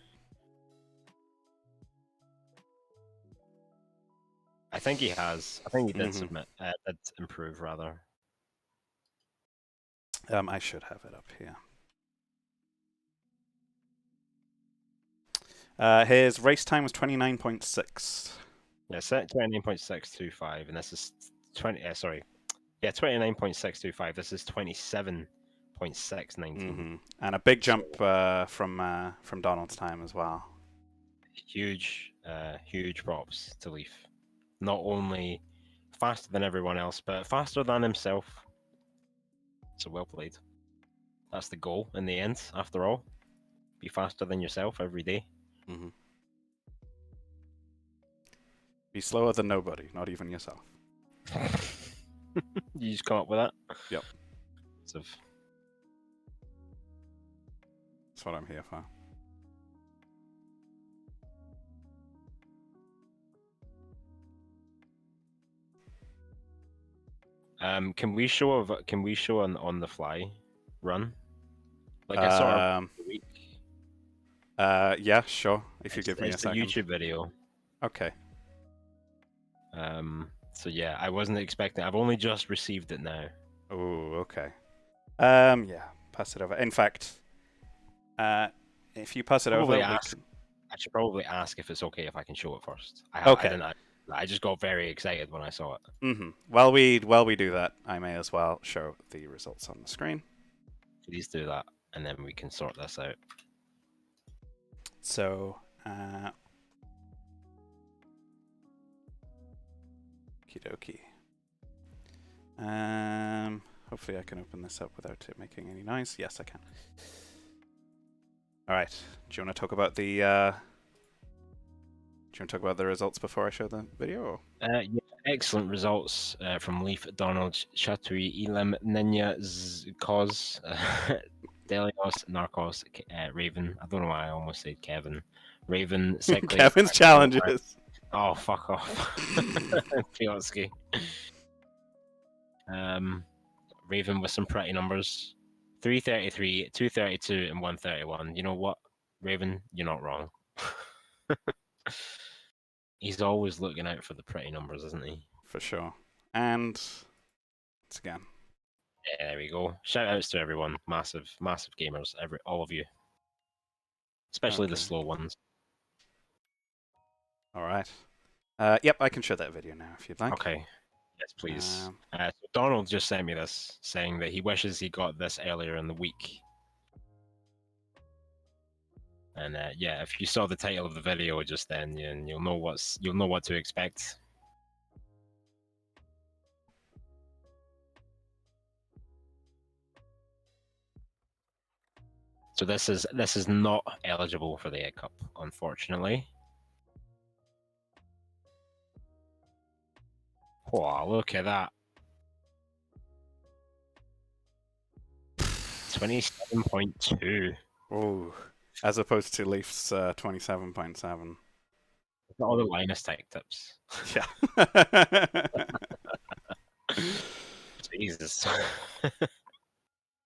I think he has. I think he did submit. Did improve rather. I should have it up here. His race time was 29.6. Yeah, set 29.625, and this is 29.625. This is 27.619. And a big jump from Donald's time as well. Huge props to Leaf. Not only faster than everyone else, but faster than himself. So well played. That's the goal in the end, after all. Be faster than yourself every day. Be slower than nobody, not even yourself. You just come up with that? Yep. That's what I'm here for. Can we show an on the fly run? Like a sort of week? Yeah, sure. If you give me a second. It's a YouTube video. Okay. So yeah, I wasn't expecting. I've only just received it now. Oh, okay. Yeah, pass it over. In fact, if you pass it over, I should probably ask if it's okay if I can show it first. Okay. I just got very excited when I saw it. While we do that, I may as well show the results on the screen. Please do that, and then we can sort this out. So, okie dokie. Hopefully I can open this up without it making any noise. Yes, I can. All right. Do you want to talk about the results before I show the video? Yeah, excellent results from Leaf, Donald, Chatui, Elam, Ninya, Cos, Delios, Narcos, Raven. I don't know why I almost said Kevin. Raven, Kevin's challenges. Oh, fuck off. Piotski. Raven with some pretty numbers. 333, 232, and 131. You know what, Raven? You're not wrong. He's always looking out for the pretty numbers, isn't he? For sure. And it's again. Yeah, there we go. Shout outs to everyone. Massive gamers. All of you. Especially the slow ones. Alright. Yep, I can show that video now if you'd like. Okay. Yes, please. So Donald just sent me this, saying that he wishes he got this earlier in the week. And yeah, if you saw the title of the video just then, you'll know what to expect. So this is not eligible for the Egg Cup, unfortunately. Wow, look at that. 27.2. Oh, as opposed to Leaf's 27.7. All the Linus tech tips. Yeah. Jesus.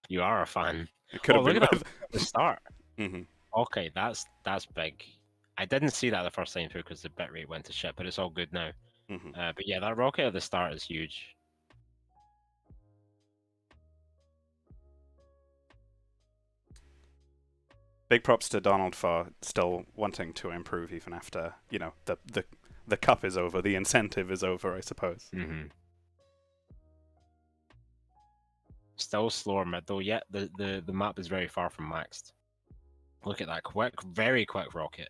You are a fan. It could have been at the start. Mm-hmm. Okay, that's big. I didn't see that the first time through because the bitrate went to shit, but it's all good now. Mm-hmm. But yeah, that rocket at the start is huge. big props to Donald for still wanting to improve even after, the cup is over, the incentive is over, I suppose. Mm-hmm. Still slower mid though. Yet the map is very far from maxed. Look at that quick, very quick rocket.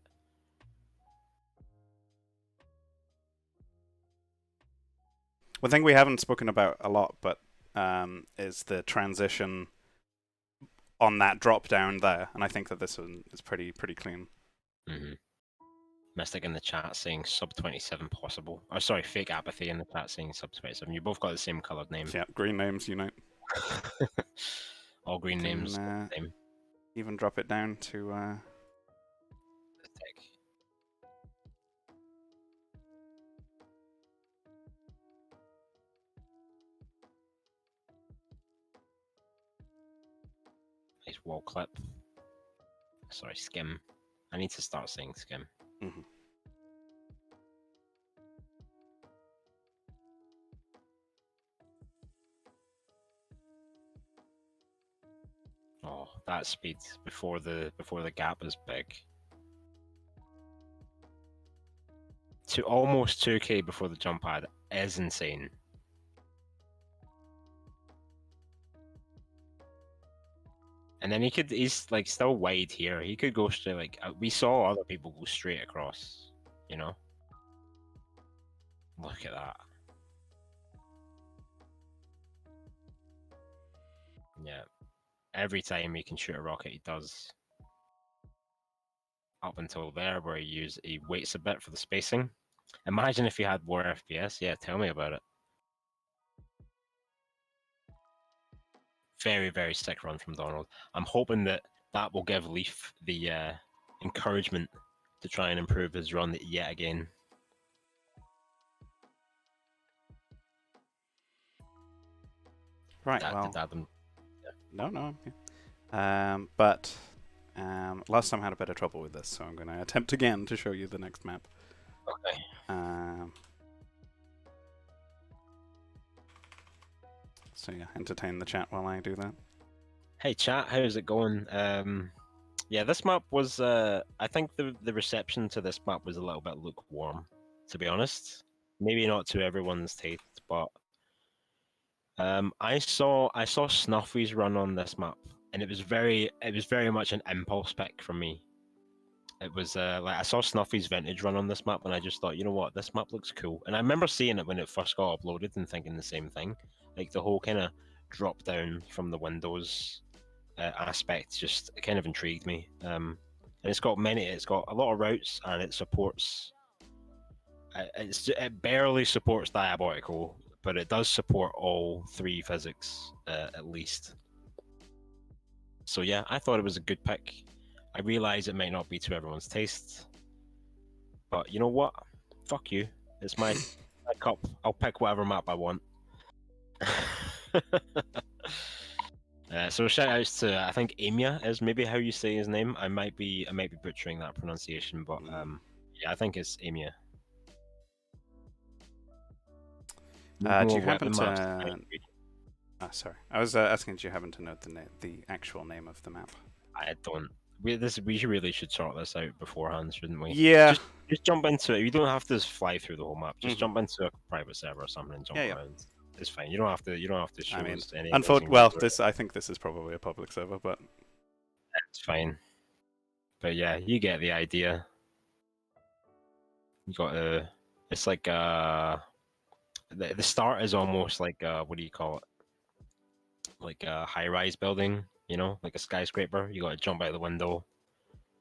One thing we haven't spoken about a lot, but is the transition on that drop down there, and I think that this one is pretty clean. Mm-hmm. Mystic in the chat saying sub 27 possible. Oh, sorry, fake apathy in the chat saying sub 27. You both got the same coloured name. Yeah, green names unite. All green names. Name. Even drop it down to. Nice wall clip. Sorry, skim. I need to start saying skim. Mm-hmm. Oh, that speed before the gap is big. To almost 2k before the jump pad is insane. And then he's like still wide here. He could go straight, like we saw other people go straight across, you know? Look at that. Yeah. Every time he can shoot a rocket, he does. Up until there, where he waits a bit for the spacing. Imagine if he had more FPS. Yeah, tell me about it. Very, very sick run from Donald. I'm hoping that will give Leaf the encouragement to try and improve his run yet again. Right. No. But last time I had a bit of trouble with this, so I'm going to attempt again to show you the next map. Okay. So yeah, entertain the chat while I do that. Hey chat, how's it going? Yeah, this map was. I think the reception to this map was a little bit lukewarm, to be honest. Maybe not to everyone's taste, but I saw Snuffy's run on this map, and it was very much an impulse pick from me. It was like I saw Snuffy's vintage run on this map, and I just thought, you know what, this map looks cool. And I remember seeing it when it first got uploaded and thinking the same thing. Like the whole kind of drop down from the windows aspect just kind of intrigued me. And it's got a lot of routes, and it supports. It barely supports Diabotical, but it does support all 3 physics at least. So yeah, I thought it was a good pick. I realize it might not be to everyone's taste, but you know what? Fuck you. It's my cup. I'll pick whatever map I want. So shout outs to I think Amia is maybe how you say his name. I might be butchering that pronunciation, but yeah, I think it's Amia. Do you happen to? Sorry, I was asking. Do you happen to note the actual name of the map? I don't. We really should sort this out beforehand, shouldn't we? Yeah. Just jump into it. You don't have to fly through the whole map. Just jump into a private server or something and jump around. It's fine. You don't have to show us any. I think this is probably a public server, but it's fine. But yeah, you get the idea. You got it's like the start is almost like what do you call it? Like a high-rise building, you know, like a skyscraper. You got to jump out the window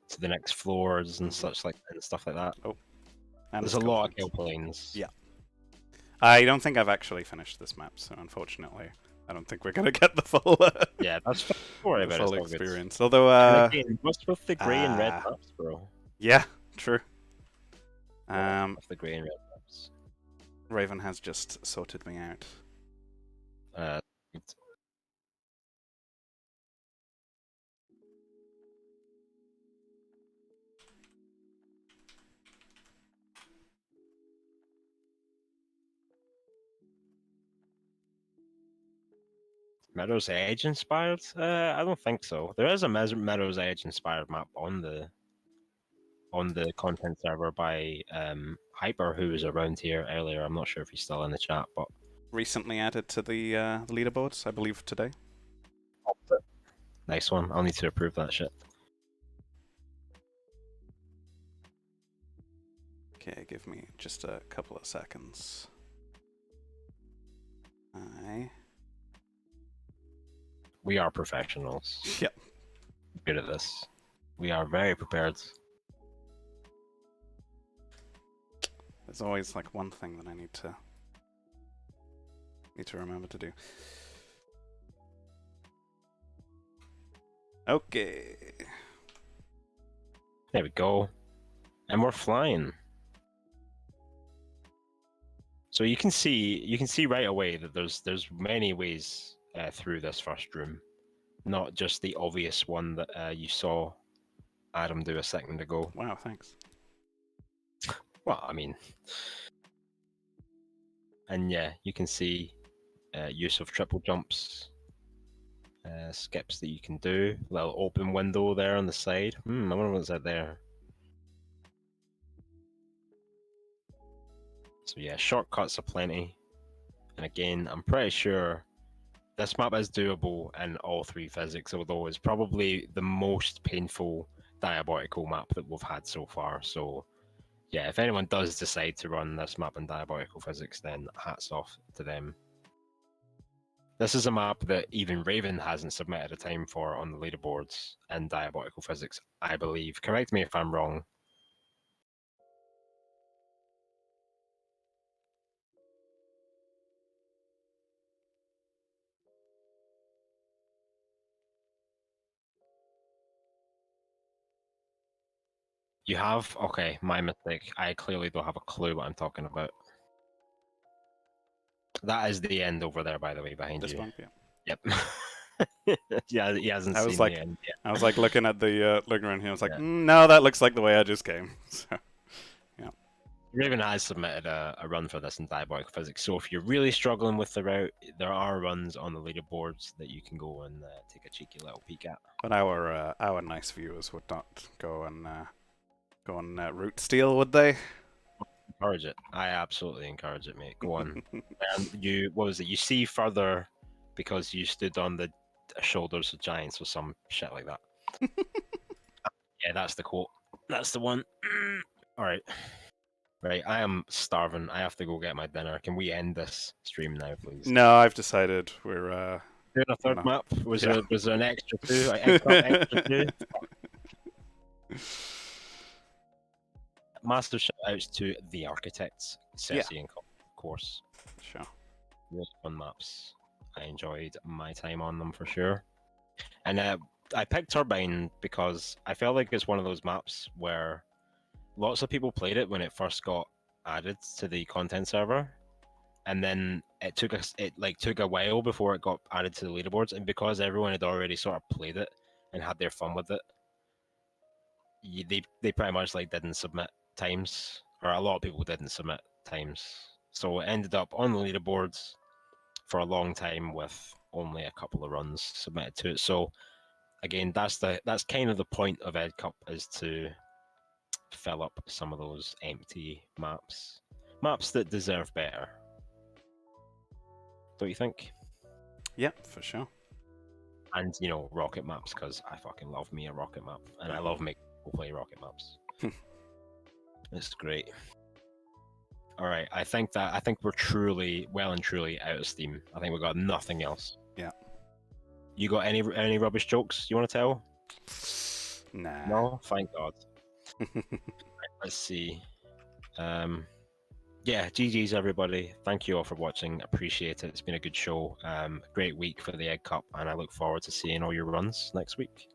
to the next floors and such and stuff like that. Oh, and there's a lot of kill planes. Yeah, I don't think I've actually finished this map, so unfortunately, I don't think we're gonna get the full. Yeah, that's full experience. Although, again, what's with the grey and red maps, bro? Yeah, true. With the grey and red maps. Raven has just sorted me out. Meadows Edge inspired? I don't think so. There is a Meadows Edge inspired map on the content server by Hyper, who was around here earlier. I'm not sure if he's still in the chat, but Recently added to the leaderboards, I believe today. nice one. I'll need to approve that shit. Okay, give me just a couple of seconds. Aye. We are professionals. Yep. Good at this. We are very prepared. There's always like one thing that I need to remember to do. Okay. There we go. And we're flying. So you can see right away that there's many ways through this first room, not just the obvious one that you saw Adam do a second ago. Wow, thanks. Well, I mean, and yeah, you can see use of triple jumps, skips that you can do. Little open window there on the side. I wonder what's out there. So yeah, shortcuts are plenty. And again, I'm pretty sure this map is doable in all three physics, although it's probably the most painful Diabotical map that we've had so far. So yeah, if anyone does decide to run this map in Diabotical physics, then hats off to them. This is a map that even Raven hasn't submitted a time for on the leaderboards in Diabotical physics, I believe. Correct me if I'm wrong. You have? Okay, my mistake. I clearly don't have a clue what I'm talking about. That is the end over there, by the way, behind This you. one, yeah. Yep. Yeah, he hasn't I seen was like, the end yet. I was like looking at the looking around here. I was like, Yeah. no, that looks like the way I just came. So, Raven has submitted a run for this in Diabolical Physics, so if you're really struggling with the route, there are runs on the leaderboards that you can go and take a cheeky little peek at. but our nice viewers would not go and route steal, would they? Encourage it. I absolutely encourage it, mate. Go on. What was it? You see further because you stood on the shoulders of giants or some shit like that. Yeah, that's the quote. That's the one. All right. Right, I am starving. I have to go get my dinner. Can we end this stream now, please? No, I've decided we're Doing a third no. map? Was Yeah. there an extra two? Like, extra two? Massive shout outs to the architects, Cersei and of course. Sure. Really fun maps. I enjoyed my time on them for sure. And I picked Turbine because I felt like it's one of those maps where lots of people played it when it first got added to the content server, and then it took a while before it got added to the leaderboards. And because everyone had already sort of played it and had their fun with it, they pretty much like didn't submit times, or a lot of people didn't submit times. So it ended up on the leaderboards for a long time with only a couple of runs submitted to it. So again, that's kind of the point of Ed Cup, is to fill up some of those empty maps that deserve better. Don't you think? Yeah, for sure. And rocket maps, because I fucking love me a rocket map, and I love making people play rocket maps. It's great. All right, I think we're truly, well and truly out of steam. I think we've got nothing else. Yeah. You got any rubbish jokes you want to tell? Nah. No, thank God. Right, let's see. Yeah, GG's everybody. Thank you all for watching. Appreciate it. It's been a good show. Great week for the Egg Cup, and I look forward to seeing all your runs next week.